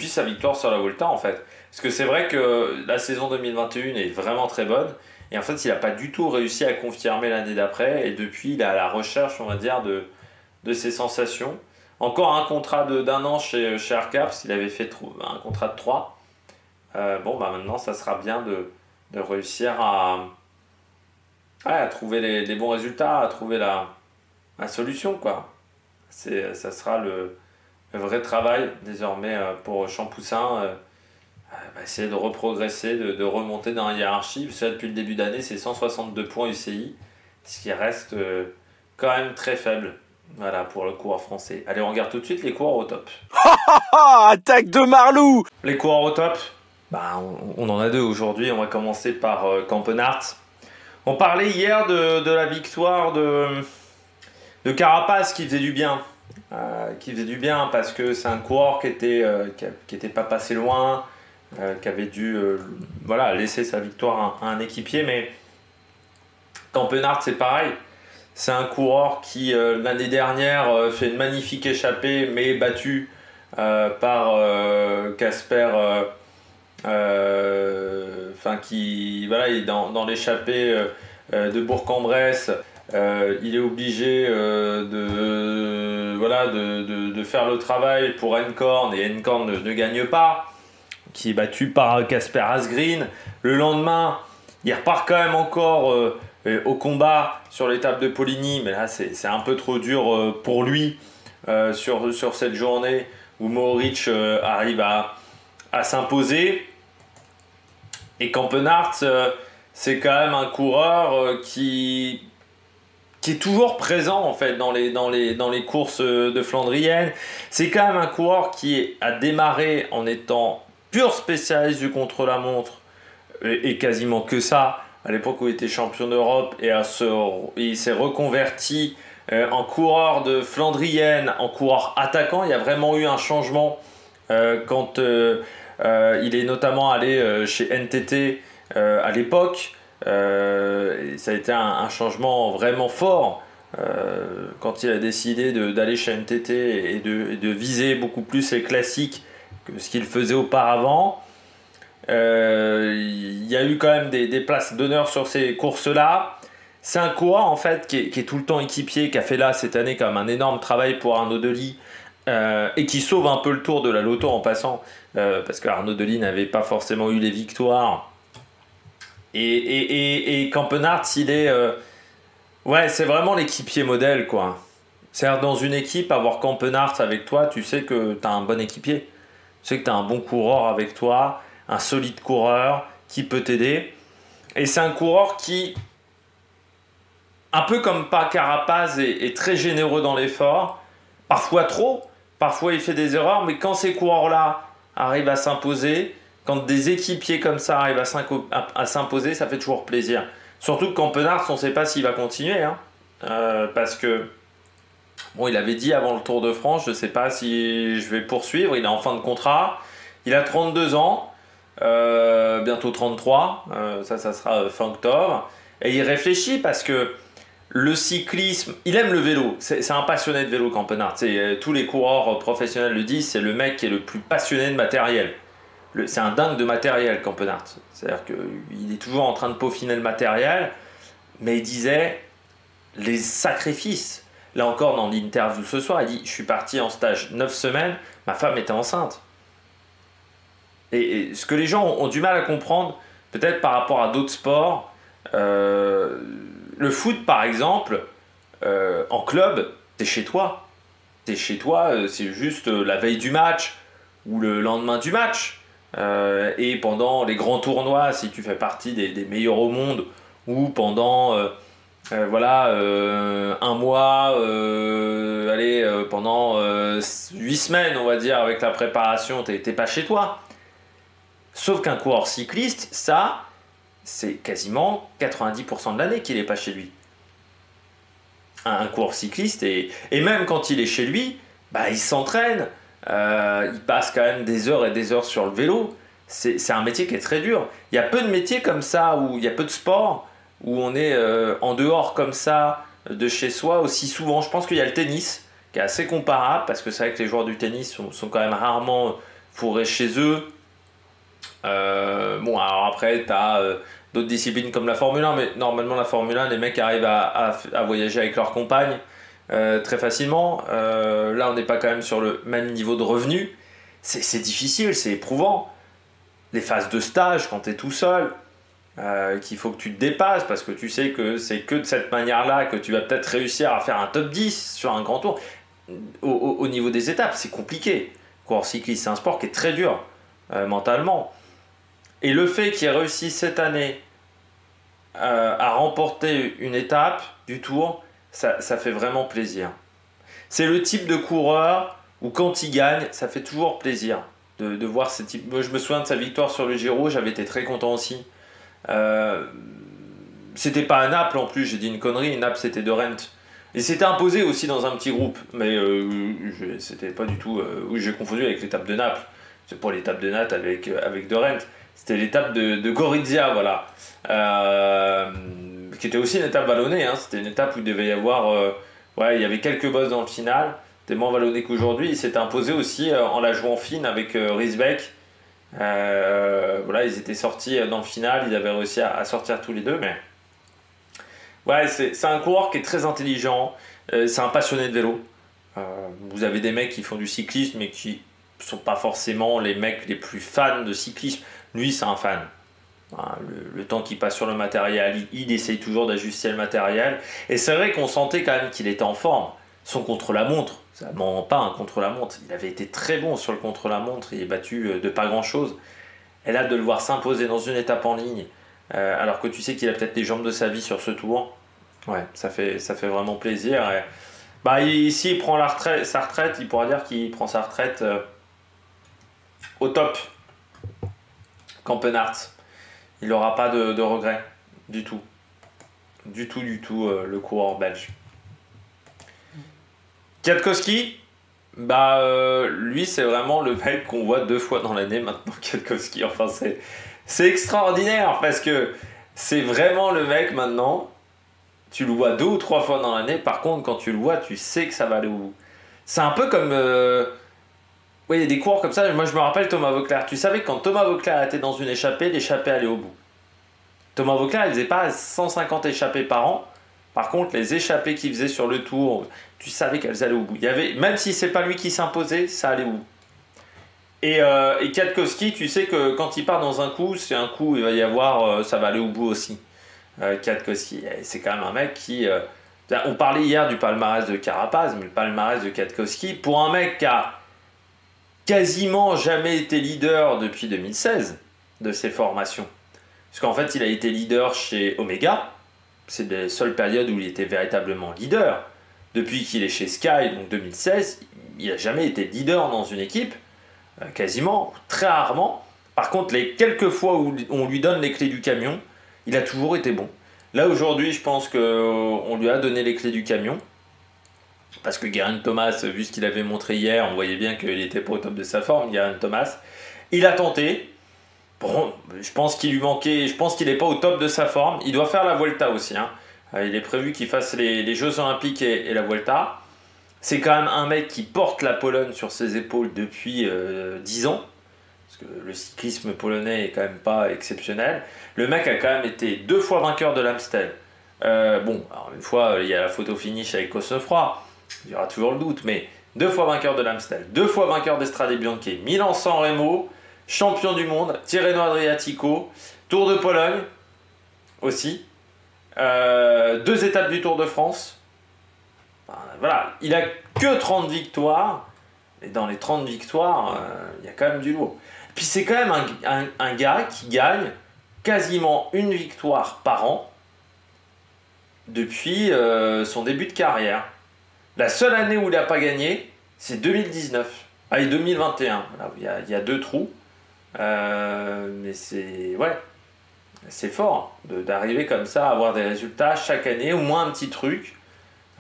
sa victoire sur la Volta, en fait. Parce que c'est vrai que la saison 2021 est vraiment très bonne, et en fait, il n'a pas du tout réussi à confirmer l'année d'après, et depuis, il est à la recherche, on va dire, de ses sensations. Encore un contrat d'un an chez Arca, parce qu'il avait fait un contrat de 3. Bon, bah maintenant, ça sera bien de réussir à trouver les bons résultats, à trouver la solution, quoi. Ça sera le vrai travail, désormais, pour Champoussin. Essayer de reprogresser, de remonter dans la hiérarchie. Parce que depuis le début d'année, c'est 162 points UCI, ce qui reste quand même très faible. Voilà pour le coureur français. Allez, on regarde tout de suite les coureurs au top. Attaque de Marlou. Les coureurs au top, bah, on en a deux aujourd'hui. On va commencer par Campenart. On parlait hier de la victoire de Carapace qui faisait du bien. Qui faisait du bien parce que c'est un coureur qui était pas passé loin, qui avait dû voilà, laisser sa victoire à un équipier. Mais Campenart, c'est pareil. C'est un coureur qui, l'année dernière, fait une magnifique échappée, mais battu par Casper. Qui voilà, il est dans l'échappée de Bourg-en-Bresse. Il est obligé de faire le travail pour Encorn, et Encorn ne gagne pas, qui est battu par Casper Asgreen. Le lendemain, il repart quand même encore au combat sur l'étape de Poligny, mais là c'est un peu trop dur pour lui sur cette journée où Mohoric arrive à s'imposer. Et Campenart, c'est quand même un coureur qui est toujours présent en fait dans les courses de Flandrienne. C'est quand même un coureur qui a démarré en étant pur spécialiste du contre-la-montre et quasiment que ça à l'époque où il était champion d'Europe, et il s'est reconverti en coureur de Flandrienne, en coureur attaquant. Il y a vraiment eu un changement quand il est notamment allé chez NTT à l'époque. Ça a été un changement vraiment fort quand il a décidé d'aller chez NTT et de viser beaucoup plus les classiques que ce qu'il faisait auparavant. Il y a eu quand même des places d'honneur sur ces courses-là. C'est un coureur en fait qui est tout le temps équipier, qui a fait là cette année quand même un énorme travail pour Arnaud Delis et qui sauve un peu le Tour de la Loto en passant, parce que Arnaud Delis n'avait pas forcément eu les victoires. Et Campenart, il est ouais, c'est vraiment l'équipier modèle, quoi. C'est-à-dire, dans une équipe, avoir Campenart avec toi, tu sais que tu as un bon équipier. Tu sais que tu as un bon coureur avec toi, un solide coureur qui peut t'aider. Et c'est un coureur qui, un peu comme Carapace, est très généreux dans l'effort. Parfois trop, parfois il fait des erreurs, mais quand ces coureurs-là arrivent à s'imposer, quand des équipiers comme ça arrivent à s'imposer, ça fait toujours plaisir. Surtout que Campenart, on ne sait pas s'il va continuer. Hein. Parce que, bon, il avait dit avant le Tour de France, je ne sais pas si je vais poursuivre, il est en fin de contrat. Il a 32 ans, bientôt 33, ça sera fin octobre. Et il réfléchit parce que le cyclisme, il aime le vélo. C'est un passionné de vélo, Campenart. Tous les coureurs professionnels le disent, c'est le mec qui est le plus passionné de matériel. C'est un dingue de matériel, Campenart. C'est-à-dire qu'il est toujours en train de peaufiner le matériel, mais il disait les sacrifices. Là encore, dans l'interview ce soir, il dit « Je suis parti en stage 9 semaines, ma femme était enceinte. » Et ce que les gens ont du mal à comprendre, peut-être par rapport à d'autres sports, le foot par exemple, en club, t'es chez toi. T'es chez toi, c'est juste la veille du match ou le lendemain du match. Et pendant les grands tournois, si tu fais partie des meilleurs au monde, ou pendant voilà, un mois, pendant 8 semaines, on va dire, avec la préparation, t'es pas chez toi. Sauf qu'un coureur cycliste, ça, c'est quasiment 90% de l'année qu'il n'est pas chez lui. Un coureur cycliste, et même quand il est chez lui, bah, il s'entraîne, il passe quand même des heures et des heures sur le vélo. C'est un métier qui est très dur. Il y a peu de métiers comme ça, où il y a peu de sports, où on est en dehors comme ça, de chez soi, aussi souvent. Je pense qu'il y a le tennis, qui est assez comparable, parce que c'est vrai que les joueurs du tennis sont quand même rarement fourrés chez eux. Bon, alors après, tu as d'autres disciplines comme la Formule 1, mais normalement, la Formule 1, les mecs arrivent à voyager avec leur compagne très facilement. Là, on n'est pas quand même sur le même niveau de revenu. C'est difficile, c'est éprouvant. Les phases de stage, quand tu es tout seul, qu'il faut que tu te dépasses, parce que tu sais que c'est que de cette manière-là que tu vas peut-être réussir à faire un top 10 sur un grand tour. Au niveau des étapes, c'est compliqué. Coureur cycliste, c'est un sport qui est très dur mentalement. Et le fait qu'il ait réussi cette année à remporter une étape du Tour, ça fait vraiment plaisir. C'est le type de coureur où quand il gagne, ça fait toujours plaisir de voir ce type. Moi, je me souviens de sa victoire sur le Giro, j'avais été très content aussi. C'était pas à Naples en plus, j'ai dit une connerie, Naples c'était de Rent. Et c'était imposé aussi dans un petit groupe, mais c'était pas du tout. Oui, j'ai confondu avec l'étape de Naples. C'est pas l'étape de Naples avec de Rent. C'était l'étape de Gorizia, voilà. Qui était aussi une étape vallonnée. Hein. C'était une étape où il devait y avoir. Ouais, il y avait quelques bosses dans le final. C'était moins vallonné qu'aujourd'hui. Il s'était imposé aussi en la jouant fine avec Riesbeck. Voilà, ils étaient sortis dans le final. Ils avaient réussi à sortir tous les deux. Mais ouais, c'est un coureur qui est très intelligent. C'est un passionné de vélo. Vous avez des mecs qui font du cyclisme mais qui sont pas forcément les mecs les plus fans de cyclisme. Lui, c'est un fan. Le temps qu'il passe sur le matériel, il essaye toujours d'ajuster le matériel. Et c'est vrai qu'on sentait quand même qu'il était en forme. Son contre-la-montre, ça ne ment pas un contre-la-montre. Il avait été très bon sur le contre-la-montre. Il est battu de pas grand-chose. Et là, de le voir s'imposer dans une étape en ligne, alors que tu sais qu'il a peut-être les jambes de sa vie sur ce tour, ouais, ça fait vraiment plaisir. Et, bah, ici, il prend sa retraite, il pourra dire qu'il prend sa retraite au top. Campenart. Il n'aura pas de regrets du tout. Du tout, le coureur belge. Kwiatkowski, bah, lui, c'est vraiment le mec qu'on voit 2 fois dans l'année maintenant, Kwiatkowski. Enfin, c'est extraordinaire parce que c'est vraiment le mec maintenant. Tu le vois 2 ou 3 fois dans l'année. Par contre, quand tu le vois, tu sais que ça va aller au bout. C'est un peu comme. Oui, il y a des coureurs comme ça. Moi, je me rappelle Thomas Voeckler. Tu savais que quand Thomas Voeckler était dans une échappée, l'échappée allait au bout. Thomas Voeckler, il faisait pas 150 échappées par an. Par contre, les échappées qu'il faisait sur le tour, tu savais qu'elles allaient au bout. Il y avait, même si c'est pas lui qui s'imposait, ça allait au bout. Et Kwiatkowski, tu sais que quand il part dans un coup, c'est un coup, il va y avoir, ça va aller au bout aussi. Kwiatkowski, c'est quand même un mec qui. On parlait hier du palmarès de Carapaz, mais le palmarès de Kwiatkowski, pour un mec qui a quasiment jamais été leader depuis 2016 de ses formations. Parce qu'en fait, il a été leader chez Omega. C'est les seules périodes où il était véritablement leader. Depuis qu'il est chez Sky, donc 2016, il n'a jamais été leader dans une équipe. Quasiment, très rarement. Par contre, les quelques fois où on lui donne les clés du camion, il a toujours été bon. Là, aujourd'hui, je pense qu'on lui a donné les clés du camion. Parce que Geraint Thomas, vu ce qu'il avait montré hier, on voyait bien qu'il n'était pas au top de sa forme, Geraint Thomas. Il a tenté. Bon, je pense qu'il lui manquait, je pense qu'il n'est pas au top de sa forme. Il doit faire la Vuelta aussi. Hein. Il est prévu qu'il fasse les Jeux Olympiques et la Vuelta. C'est quand même un mec qui porte la Pologne sur ses épaules depuis 10 ans. Parce que le cyclisme polonais est quand même pas exceptionnel. Le mec a quand même été 2 fois vainqueur de l'Amstel. Bon, alors une fois, il y a la photo finish avec Cosnefroy. Il y aura toujours le doute, mais 2 fois vainqueur de l'Amstel, 2 fois vainqueur d'Estrade Bianche, Milan-San Remo, champion du monde, Tirreno Adriatico, Tour de Pologne aussi, 2 étapes du Tour de France. Enfin, voilà, il a que 30 victoires, et dans les 30 victoires, il y a quand même du lourd. Puis c'est quand même un gars qui gagne quasiment une victoire par an depuis son début de carrière. La seule année où il n'a pas gagné, c'est 2019. Ah, et 2021. Voilà, il y a 2 trous. Mais c'est fort d'arriver comme ça à avoir des résultats chaque année, au moins un petit truc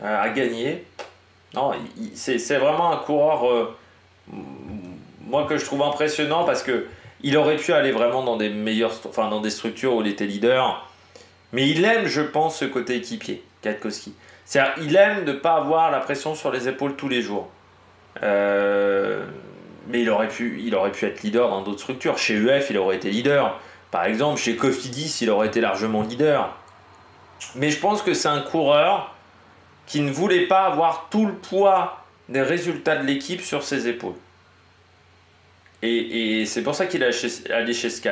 à gagner. Non, c'est vraiment un coureur, moi, que je trouve impressionnant parce que il aurait pu aller vraiment dans dans des structures où il était leader. Mais il aime, je pense, ce côté équipier, Kwiatkowski. C'est-à-dire, il aime de ne pas avoir la pression sur les épaules tous les jours. Mais il aurait pu être leader dans d'autres structures. Chez UF, il aurait été leader. Par exemple, chez Cofidis, il aurait été largement leader. Mais je pense que c'est un coureur qui ne voulait pas avoir tout le poids des résultats de l'équipe sur ses épaules. Et c'est pour ça qu'il est allé chez Sky,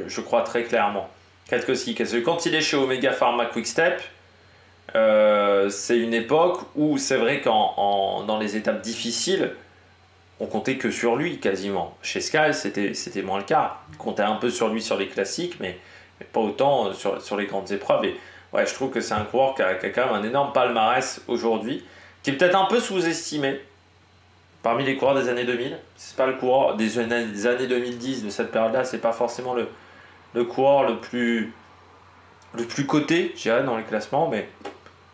je crois très clairement. Kwiatkowski, parce que quand il est chez Omega Pharma Quick-Step, c'est une époque où c'est vrai dans les étapes difficiles, on comptait que sur lui quasiment. Chez Sky, c'était moins le cas. On comptait un peu sur lui sur les classiques, mais pas autant sur les grandes épreuves. Et ouais, je trouve que c'est un coureur qui a quand même un énorme palmarès aujourd'hui, qui est peut-être un peu sous-estimé parmi les coureurs des années 2000. C'est pas le coureur des années 2010, de cette période-là, c'est pas forcément le coureur le plus coté, je dirais, dans les classements, mais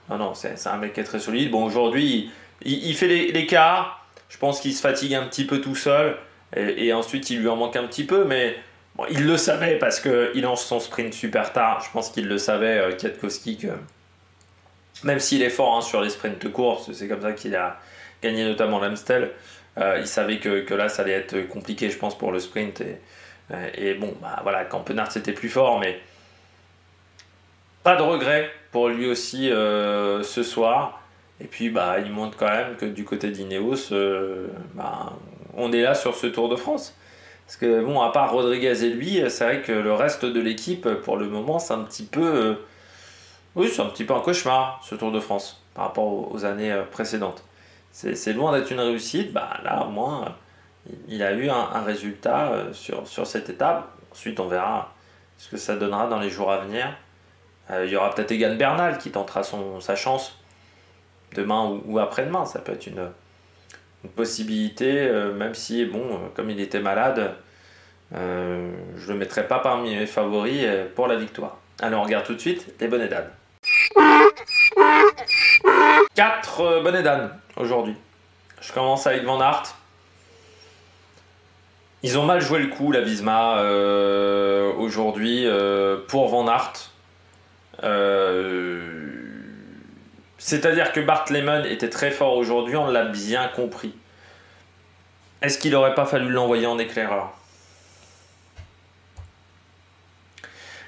non, c'est un mec qui est très solide. Bon, aujourd'hui, il fait l'écart. Je pense qu'il se fatigue un petit peu tout seul, et ensuite il lui en manque un petit peu, mais bon, il le savait parce qu'il lance son sprint super tard. Je pense qu'il le savait, Kwiatkowski, que même s'il est fort sur les sprints de course, c'est comme ça qu'il a gagné notamment l'Amstel. Il savait que là, ça allait être compliqué, je pense, pour le sprint. Et bon, voilà, Campenard c'était plus fort, mais pas de regret pour lui aussi ce soir. Et puis il montre quand même que du côté d'Ineos, on est là sur ce Tour de France. Parce que bon, à part Rodriguez et lui, c'est vrai que le reste de l'équipe, pour le moment, c'est un petit peu... c'est un petit peu un cauchemar, ce Tour de France, par rapport aux années précédentes. C'est loin d'être une réussite. Là, au moins, il a eu un résultat sur cette étape. Ensuite, on verra ce que ça donnera dans les jours à venir. Il y aura peut-être Egan Bernal qui tentera sa chance demain ou après-demain. Ça peut être une possibilité, même si, comme il était malade, je ne le mettrai pas parmi mes favoris pour la victoire. Allez, on regarde tout de suite les bonnets d'âne. 4 bonnets d'âne aujourd'hui. Je commence avec Van Aert. Ils ont mal joué le coup, la Visma, aujourd'hui, pour Van Aert. C'est-à-dire que Bart Lehman était très fort aujourd'hui, on l'a bien compris. Est-ce qu'il n'aurait pas fallu l'envoyer en éclaireur?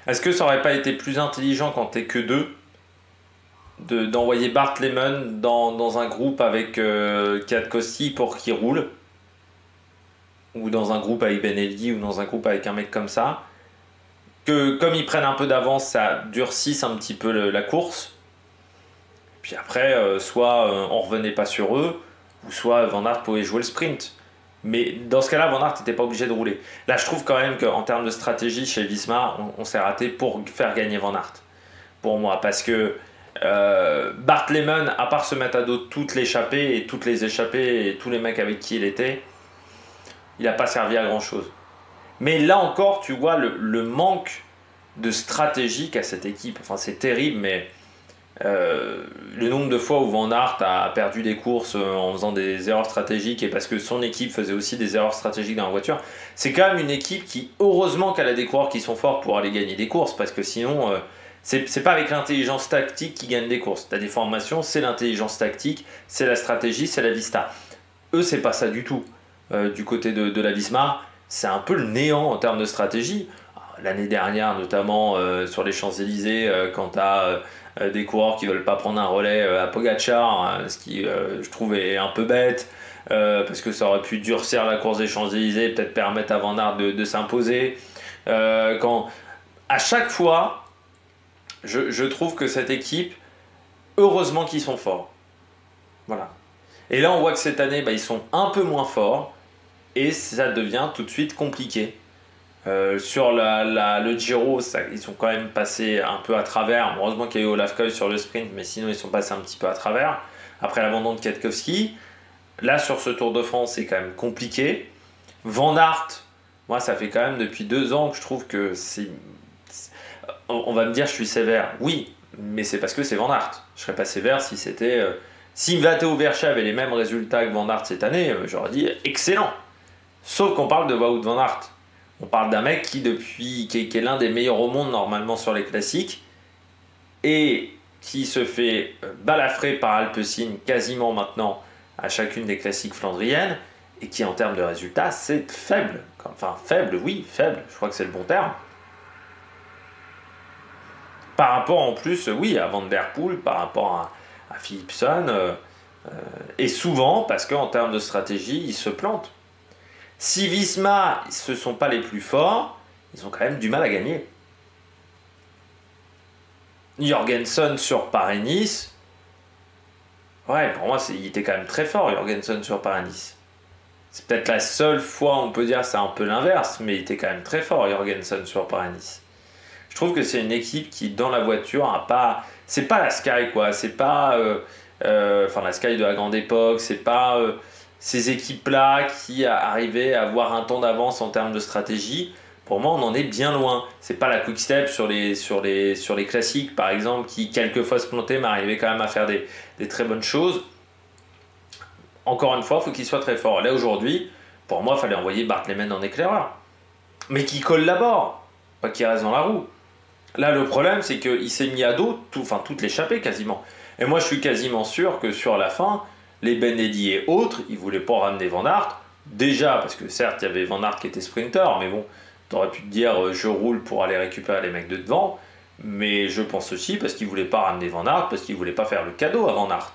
Est-ce que ça n'aurait pas été plus intelligent quand t'es que deux d'envoyer Bart Lehman dans un groupe avec Kwiatkowski pour qu'il roule, ou dans un groupe avec Benelli, ou dans un groupe avec un mec comme ça, que comme ils prennent un peu d'avance, ça durcisse un petit peu la course, puis après soit on revenait pas sur eux, ou soit Van Aert pouvait jouer le sprint. Mais dans ce cas-là, Van Aert n'était pas obligé de rouler. Là, je trouve quand même qu'en termes de stratégie chez Visma, on s'est raté pour faire gagner Van Aert, pour moi, parce que Bart Lehman, à part se mettre à dos toutes les échappées et tous les mecs avec qui il était, il n'a pas servi à grand chose. Mais là encore, tu vois le manque de stratégie qu'a cette équipe. Enfin, c'est terrible, mais le nombre de fois où Van Aert a perdu des courses en faisant des erreurs stratégiques, et parce que son équipe faisait aussi des erreurs stratégiques dans la voiture, c'est quand même une équipe qui, heureusement qu'elle a des coureurs qui sont forts pour aller gagner des courses, parce que sinon... c'est pas avec l'intelligence tactique qui gagne des courses. Tu as des formations, c'est l'intelligence tactique, c'est la stratégie, c'est la vista. Eux, c'est pas ça du tout. Du côté de la Visma, c'est un peu le néant en termes de stratégie. L'année dernière, notamment sur les Champs-Élysées, quand tu as des coureurs qui veulent pas prendre un relais à Pogacar, ce qui, je trouve, est un peu bête, parce que ça aurait pu durcir la course des Champs-Élysées, peut-être permettre à Van Aert de s'imposer. À chaque fois, je trouve que cette équipe, heureusement qu'ils sont forts. Voilà. Et là, on voit que cette année, ils sont un peu moins forts et ça devient tout de suite compliqué. Sur le Giro, ils sont quand même passés un peu à travers. Heureusement qu'il y a eu Olaf Koy sur le sprint, mais sinon ils sont passés un petit peu à travers. Après l'abandon de Kwiatkowski, là sur ce Tour de France, c'est quand même compliqué. Van Aert, moi ça fait quand même depuis 2 ans que je trouve que on va me dire je suis sévère. Oui, mais c'est parce que c'est Van Aert. Je serais pas sévère si c'était... si Matteo Vercha avait les mêmes résultats que Van Aert cette année, j'aurais dit excellent. Sauf qu'on parle de Wout Van Aert. On parle d'un mec qui est l'un des meilleurs au monde normalement sur les classiques et qui se fait balafrer par Alpecin quasiment maintenant à chacune des classiques flandriennes et qui en termes de résultats c'est faible. Enfin faible, oui, faible, je crois que c'est le bon terme. Par rapport en plus, oui, à Van Der Poel, par rapport à Philipsen, et souvent parce qu'en termes de stratégie, ils se plantent. Si Visma, ce ne sont pas les plus forts, ils ont quand même du mal à gagner. Jorgensen sur Paris-Nice, ouais, pour moi, il était quand même très fort, Jorgensen sur Paris-Nice. C'est peut-être la seule fois où on peut dire que c'est un peu l'inverse, mais il était quand même très fort, Jorgensen sur Paris-Nice. Je trouve que c'est une équipe qui, dans la voiture, a pas... C'est pas la Sky, quoi. C'est pas... la Sky de la grande époque, c'est pas... ces équipes-là qui arrivaient à avoir un temps d'avance en termes de stratégie, pour moi, on en est bien loin. C'est pas la Quick Step sur les classiques, par exemple, qui quelquefois se plantait, mais arrivait quand même à faire des très bonnes choses. Encore une fois, il faut qu'il soit très fort. Là, aujourd'hui, pour moi, il fallait envoyer Bart Lehmann en éclaireur. Mais qui collabore, pas qui reste dans la roue. Là, le problème, c'est qu'il s'est mis à dos toute l'échappée quasiment. Et moi, je suis quasiment sûr que sur la fin, les Ben Eddy et autres, ils ne voulaient pas ramener Van Aert. Déjà, parce que certes, il y avait Van Aert qui était sprinter, mais bon, tu aurais pu te dire, je roule pour aller récupérer les mecs de devant. Mais je pense aussi parce qu'ils ne voulaient pas ramener Van Aert, parce qu'ils ne voulaient pas faire le cadeau à Van Aert.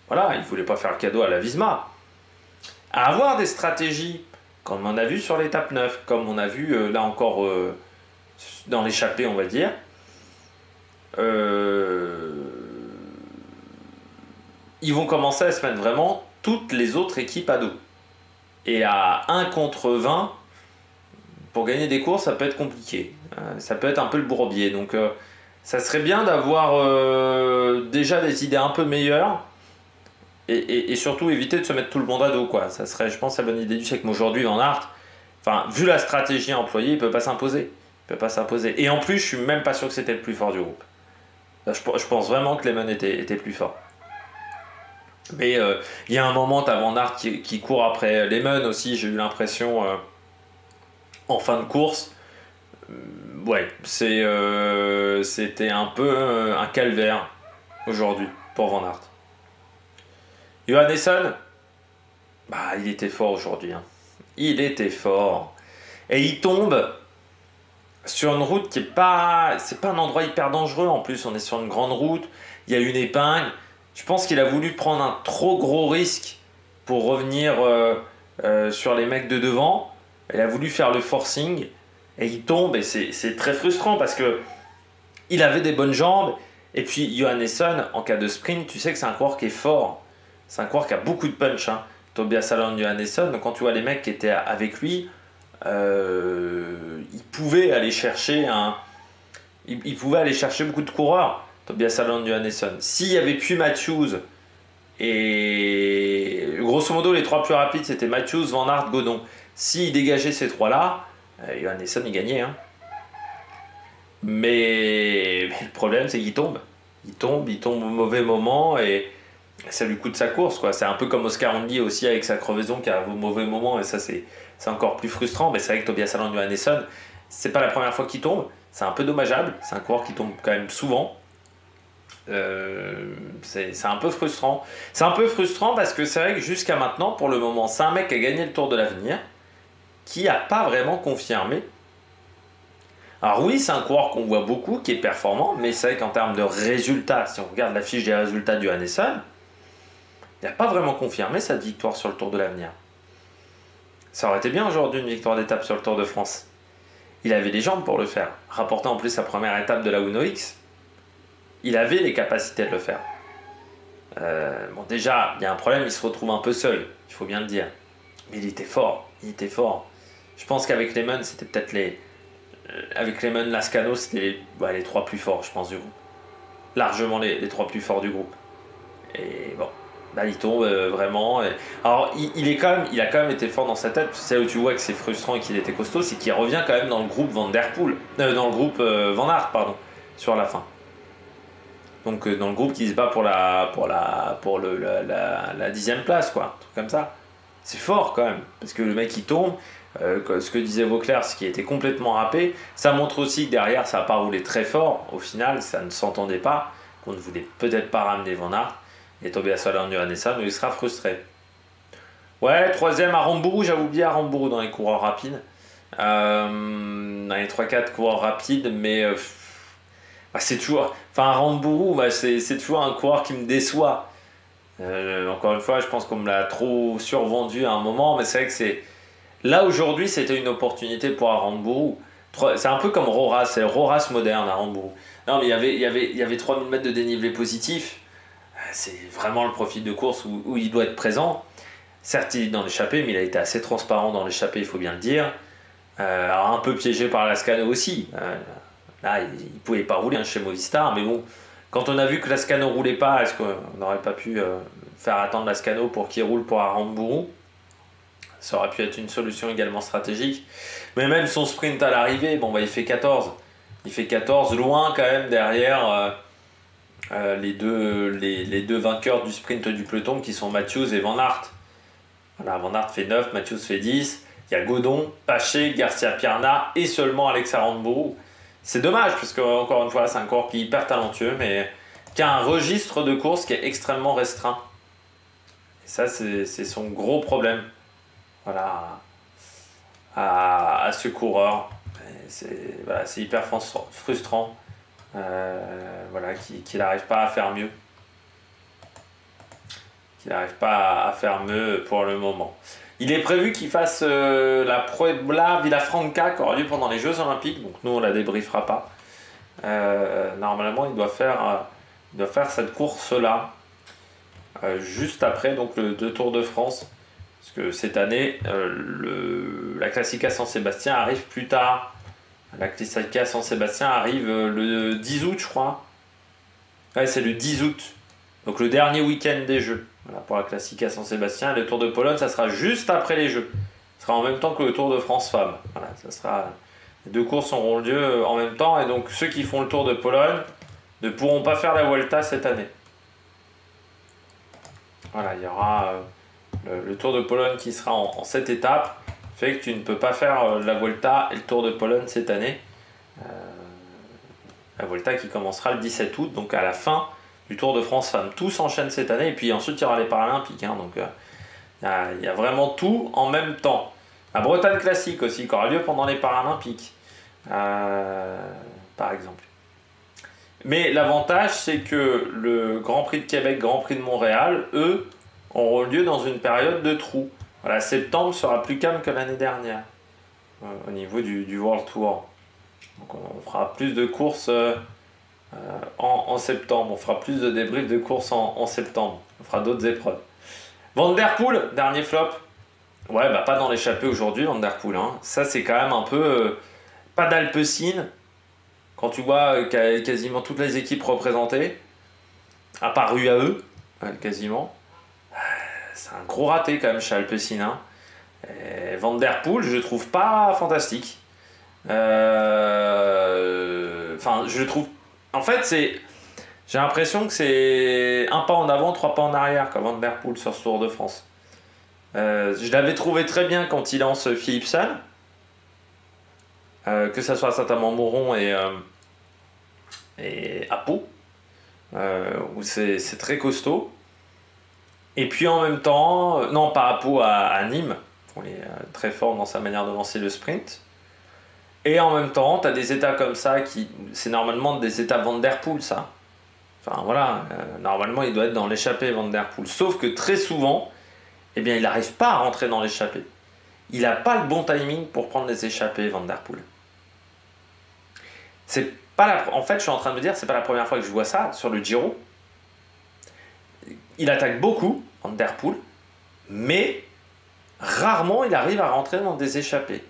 Voilà, ils ne voulaient pas faire le cadeau à la Visma. À avoir des stratégies, comme on a vu sur l'étape 9, comme on a vu là encore dans l'échappée, on va dire, ils vont commencer à se mettre vraiment toutes les autres équipes à dos. Et à 1 contre 20, pour gagner des courses, ça peut être compliqué. Ça peut être un peu le bourbier. Donc ça serait bien d'avoir déjà des idées un peu meilleures et surtout éviter de se mettre tout le monde à dos, quoi. Ça serait, je pense, la bonne idée du siècle. Mais aujourd'hui, Van Aert, vu la stratégie employée, il ne peut pas s'imposer. Et en plus, je suis même pas sûr que c'était le plus fort du groupe. Je pense vraiment que Lehmann était plus fort. Mais il y a un moment, tu as Van Aert qui court après Lehmann aussi, j'ai eu l'impression, en fin de course. Ouais, c'était un peu un calvaire aujourd'hui pour Van Aert. Johannesson, il était fort aujourd'hui. Hein. Il était fort. Et il tombe sur une route qui est pas... C'est pas un endroit hyper dangereux en plus, on est sur une grande route, il y a une épingle. Je pense qu'il a voulu prendre un trop gros risque pour revenir sur les mecs de devant. Il a voulu faire le forcing et il tombe et c'est très frustrant parce que il avait des bonnes jambes et puis Johannesson, en cas de sprint, tu sais que c'est un coureur qui est fort. C'est un coureur qui a beaucoup de punch. Hein. Tobias Allan Johannesson, donc quand tu vois les mecs qui étaient avec lui, il pouvait aller chercher beaucoup de coureurs. Tobias Allan Johannesson. S'il y avait plus Matthews et grosso modo les 3 plus rapides c'était Matthews, Van Aert, Godon. S'il dégageait ces 3-là, Johannesson il gagnait. Hein. Mais le problème c'est qu'il tombe. Il tombe au mauvais moment et ça lui coûte sa course, quoi. C'est un peu comme Oscar Andy aussi avec sa crevaison qui arrive au mauvais moment et ça c'est encore plus frustrant. Mais c'est vrai que Tobias Allan Johannesson, c'est pas la première fois qu'il tombe. C'est un peu dommageable. C'est un coureur qui tombe quand même souvent. C'est un peu frustrant. C'est un peu frustrant parce que c'est vrai que jusqu'à maintenant, pour le moment, c'est un mec qui a gagné le Tour de l'Avenir, qui n'a pas vraiment confirmé. Alors oui, c'est un coureur qu'on voit beaucoup, qui est performant, mais c'est vrai qu'en termes de résultats, si on regarde la fiche des résultats du Johannesson, il n'a pas vraiment confirmé cette victoire sur le Tour de l'Avenir. Ça aurait été bien aujourd'hui une victoire d'étape sur le Tour de France. Il avait les jambes pour le faire, rapportant en plus sa première étape de la Uno X. Il avait les capacités de le faire. Bon, déjà, il y a un problème, il se retrouve un peu seul, il faut bien le dire. Mais il était fort, il était fort. Je pense qu'avec Lemon, c'était peut-être avec Lemon, Lascano, c'était les trois plus forts, je pense, du groupe. Largement les trois plus forts du groupe. Et bon, là, il tombe vraiment. Alors, il a quand même été fort dans sa tête. C'est là où tu vois que c'est frustrant et qu'il était costaud, c'est qu'il revient quand même dans le groupe Van Der Poel. Dans le groupe Van Aert, pardon, sur la fin. Donc dans le groupe qui se bat pour la 10e place, quoi, un truc comme ça. C'est fort quand même, parce que le mec il tombe, ce que disait Vauclair, ce qui était complètement râpé, ça montre aussi que derrière ça n'a pas roulé très fort, au final ça ne s'entendait pas, qu'on ne voulait peut-être pas ramener Van Aert, et Tobias Valorn-Johannesson, il sera frustré. Ouais, 3e Aramburu, j'avais oublié Aramburu dans les coureurs rapides, dans les 3-4 coureurs rapides, mais... c'est toujours, enfin Aramburu, c'est toujours un coureur qui me déçoit. Encore une fois, je pense qu'on me l'a trop survendu à un moment, mais c'est vrai que là aujourd'hui, c'était une opportunité pour Aramburu. C'est un peu comme Roras, c'est le Roras moderne Aramburu. Non, mais il y avait 3000 mètres de dénivelé positif. C'est vraiment le profil de course où il doit être présent. Certes, il est dans l'échappée, mais il a été assez transparent dans l'échappée, il faut bien le dire. Alors un peu piégé par Lascano aussi. Là, il ne pouvait pas rouler chez Movistar, mais bon, quand on a vu que Lascano ne roulait pas, est-ce qu'on n'aurait pas pu faire attendre Lascano pour qu'il roule pour Aramburu? Ça aurait pu être une solution également stratégique. Mais même son sprint à l'arrivée, il fait 14. Il fait 14, loin quand même derrière les deux vainqueurs du sprint du peloton qui sont Matthews et Van Aert. Voilà, Van Aert fait 9, Matthews fait 10. Il y a Godon, Paché, Garcia Pierna et seulement Alex Aramburu. C'est dommage, parce que encore une fois, c'est un coureur qui est hyper talentueux, mais qui a un registre de course qui est extrêmement restreint. Et ça, c'est son gros problème. Voilà, à ce coureur. C'est hyper frustrant. Qu'il n'arrive pas à faire mieux. Qu'il n'arrive pas à faire mieux pour le moment. Il est prévu qu'il fasse la Puebla Villafranca qui aura lieu pendant les Jeux Olympiques, donc nous on la débriefera pas. Normalement il doit faire cette course-là juste après donc le Tour de France, parce que cette année la Classica San Sébastien arrive plus tard. La Classica San Sébastien arrive le 10 août je crois. Ouais, c'est le 10 août, donc le dernier week-end des Jeux. Voilà, pour la Classica San Sébastien, le Tour de Pologne, ça sera juste après les Jeux. Ce sera en même temps que le Tour de France Femmes. Voilà, les deux courses auront lieu en même temps, et donc ceux qui font le Tour de Pologne ne pourront pas faire la Vuelta cette année. Voilà, il y aura le Tour de Pologne qui sera en 7 étapes, fait que tu ne peux pas faire la Vuelta et le Tour de Pologne cette année. La Vuelta qui commencera le 17 août, donc à la fin du Tour de France Femmes. Tout s'enchaîne cette année, et puis ensuite il y aura les Paralympiques. Donc il y a vraiment tout en même temps. La Bretagne Classique aussi, qui aura lieu pendant les Paralympiques, par exemple. Mais l'avantage, c'est que le Grand Prix de Québec, Grand Prix de Montréal, eux, auront lieu dans une période de trou. Voilà, septembre sera plus calme que l'année dernière, au niveau du World Tour. Donc on fera plus de courses en septembre, on fera plus de débriefs de courses en septembre, on fera d'autres épreuves. Van Der Poel, dernier flop. Ouais, pas dans l'échappée aujourd'hui, Van Der Poel. Ça, c'est quand même un peu... pas d'Alpecin, quand tu vois quasiment toutes les équipes représentées, à part UAE, quasiment. C'est un gros raté quand même chez Alpecin. Van Der Poel, je trouve pas fantastique. Je trouve... En fait, j'ai l'impression que c'est un pas en avant, 3 pas en arrière, comme Van Der Poel sur ce Tour de France. Je l'avais trouvé très bien quand il lance Philipsen, que ce soit à Saint-Amand-Mauron et à Pau, où c'est très costaud. Et puis en même temps, non pas à Pau, à Nîmes, où il est très fort dans sa manière de lancer le sprint. Et en même temps, tu as des états comme ça, c'est normalement des états Van Der Poel, ça. Enfin voilà, normalement il doit être dans l'échappée Van Der Poel. Sauf que très souvent, il n'arrive pas à rentrer dans l'échappée. Il n'a pas le bon timing pour prendre les échappées Van Der Poel. En fait, je suis en train de me dire, c'est pas la première fois que je vois ça sur le Giro. il attaque beaucoup, Van Der Poel, mais rarement il arrive à rentrer dans des échappées.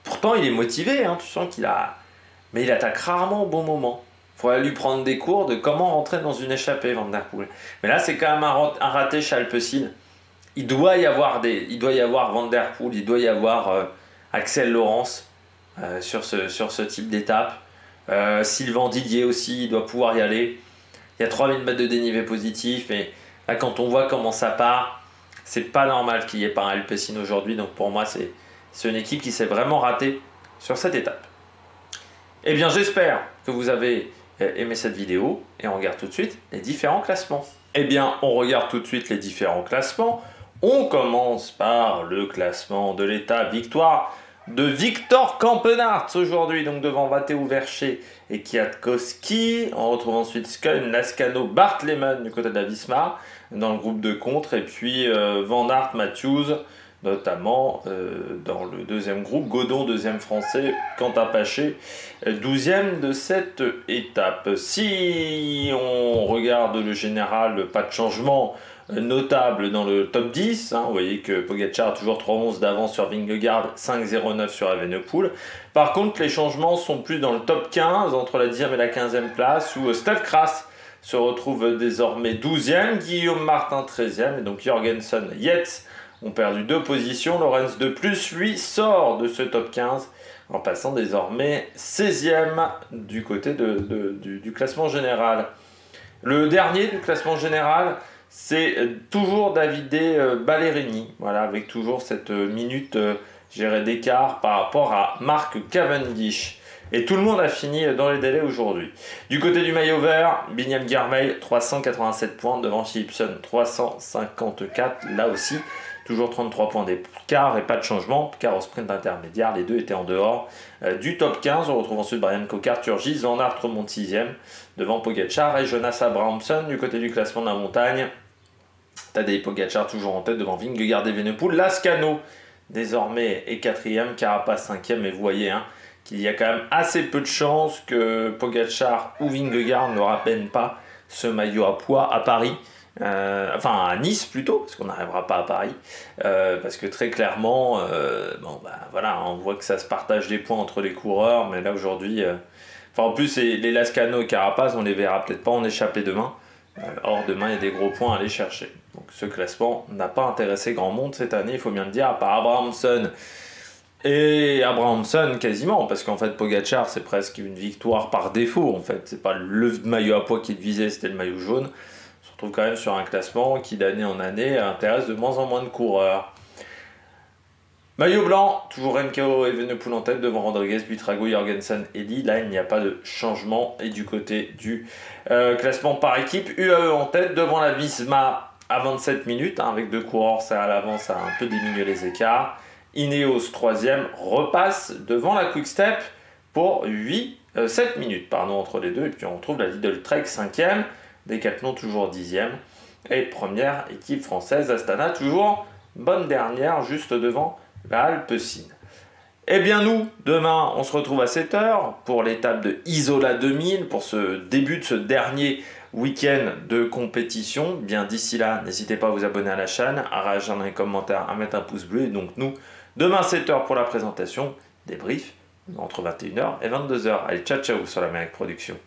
Pourtant, il est motivé, hein, tu sens qu'il a... Mais il attaque rarement au bon moment. Il faudrait lui prendre des cours de comment rentrer dans une échappée, Van Der Poel. Mais là, c'est quand même un raté chez Alpecin. Il doit y avoir Van Der Poel, il doit y avoir Axel Laurence sur ce type d'étape. Sylvain Didier aussi, il doit pouvoir y aller. Il y a 3000 mètres de dénivelé positif, mais là, quand on voit comment ça part, c'est pas normal qu'il n'y ait pas un Alpecin aujourd'hui. Donc pour moi, c'est une équipe qui s'est vraiment ratée sur cette étape. Eh bien, j'espère que vous avez aimé cette vidéo et on regarde tout de suite les différents classements. Eh bien, on regarde tout de suite les différents classements. On commence par le classement de l'étape victoire de Victor Campenaerts aujourd'hui, donc devant Matteo Verchet et Kwiatkowski. On retrouve ensuite Skøyen, Lascano, Bart Lehmann du côté de la Visma dans le groupe de contre, et puis Van Aert, Matthews, notamment dans le deuxième groupe, Godon, deuxième français, Quentin Paché, 12e de cette étape. Si on regarde le général, pas de changement notable dans le top 10, hein. Vous voyez que Pogačar a toujours 3,11 d'avance sur Vingegaard, 5,09 sur Evenepoel. Par contre, les changements sont plus dans le top 15, entre la 10e et la 15e place, où Stef Kras se retrouve désormais 12e, Guillaume Martin 13e, et donc Jorgensen, Yates ont perdu 2 positions. Lorenz de plus, lui, sort de ce top 15 en passant désormais 16e du côté du classement général. Le dernier du classement général, c'est toujours Davide Ballerini, voilà, avec toujours cette minute d'écart par rapport à Mark Cavendish. Et tout le monde a fini dans les délais aujourd'hui. Du côté du maillot vert, Biniam Girmay, 387 points devant Philipsen, 354. Là aussi, toujours 33 points d'écart et pas de changement, car au sprint intermédiaire, les deux étaient en dehors du top 15. On retrouve ensuite Brian Coquard, Turgis, Van Aert remonte 6e devant Pogačar et Jonas Abrahamsson. Du côté du classement de la montagne, Tadej Pogačar toujours en tête devant Vingegaard et Evenepoel. Lascano désormais est 4e, Carapaz 5e, et vous voyez hein, qu'il y a quand même assez peu de chances que Pogačar ou Vingegaard ne rappellent pas ce maillot à poids à Paris. Enfin à Nice plutôt, parce qu'on n'arrivera pas à Paris, parce que très clairement, voilà, on voit que ça se partage des points entre les coureurs, mais là aujourd'hui, en plus les Lascano et Carapaz, on les verra peut-être pas en échappée demain. Or demain il y a des gros points à aller chercher. Donc ce classement n'a pas intéressé grand monde cette année, il faut bien le dire, à part Abrahamsson. Et Abrahamsson quasiment, parce qu'en fait Pogačar c'est presque une victoire par défaut, en fait c'est pas le maillot à poids qui le visait, c'était le maillot jaune. On se retrouve quand même sur un classement qui d'année en année intéresse de moins en moins de coureurs. Maillot blanc, toujours Remco Evenepoel en tête devant Rodriguez, Buitrago, Jorgensen, Eli. Là, il n'y a pas de changement. Et du côté du classement par équipe, UAE en tête devant la Visma à 27 minutes. Hein, avec 2 coureurs, ça à l'avance, ça a un peu diminué les écarts. Ineos 3e repasse devant la Quick-Step pour 7 minutes entre les deux. Et puis on retrouve la Lidl Trek 5e, Decathlon toujours 10e. Et première équipe française, Astana toujours bonne dernière, juste devant la Alpecin. Eh bien nous, demain, on se retrouve à 7h pour l'étape de Isola 2000, pour ce début de ce dernier week-end de compétition. Bien d'ici là, n'hésitez pas à vous abonner à la chaîne, à réagir dans les commentaires, à mettre un pouce bleu. Et donc nous, demain 7h pour la présentation, débrief entre 21h et 22h. Allez, ciao ciao sur l'Amérique Production.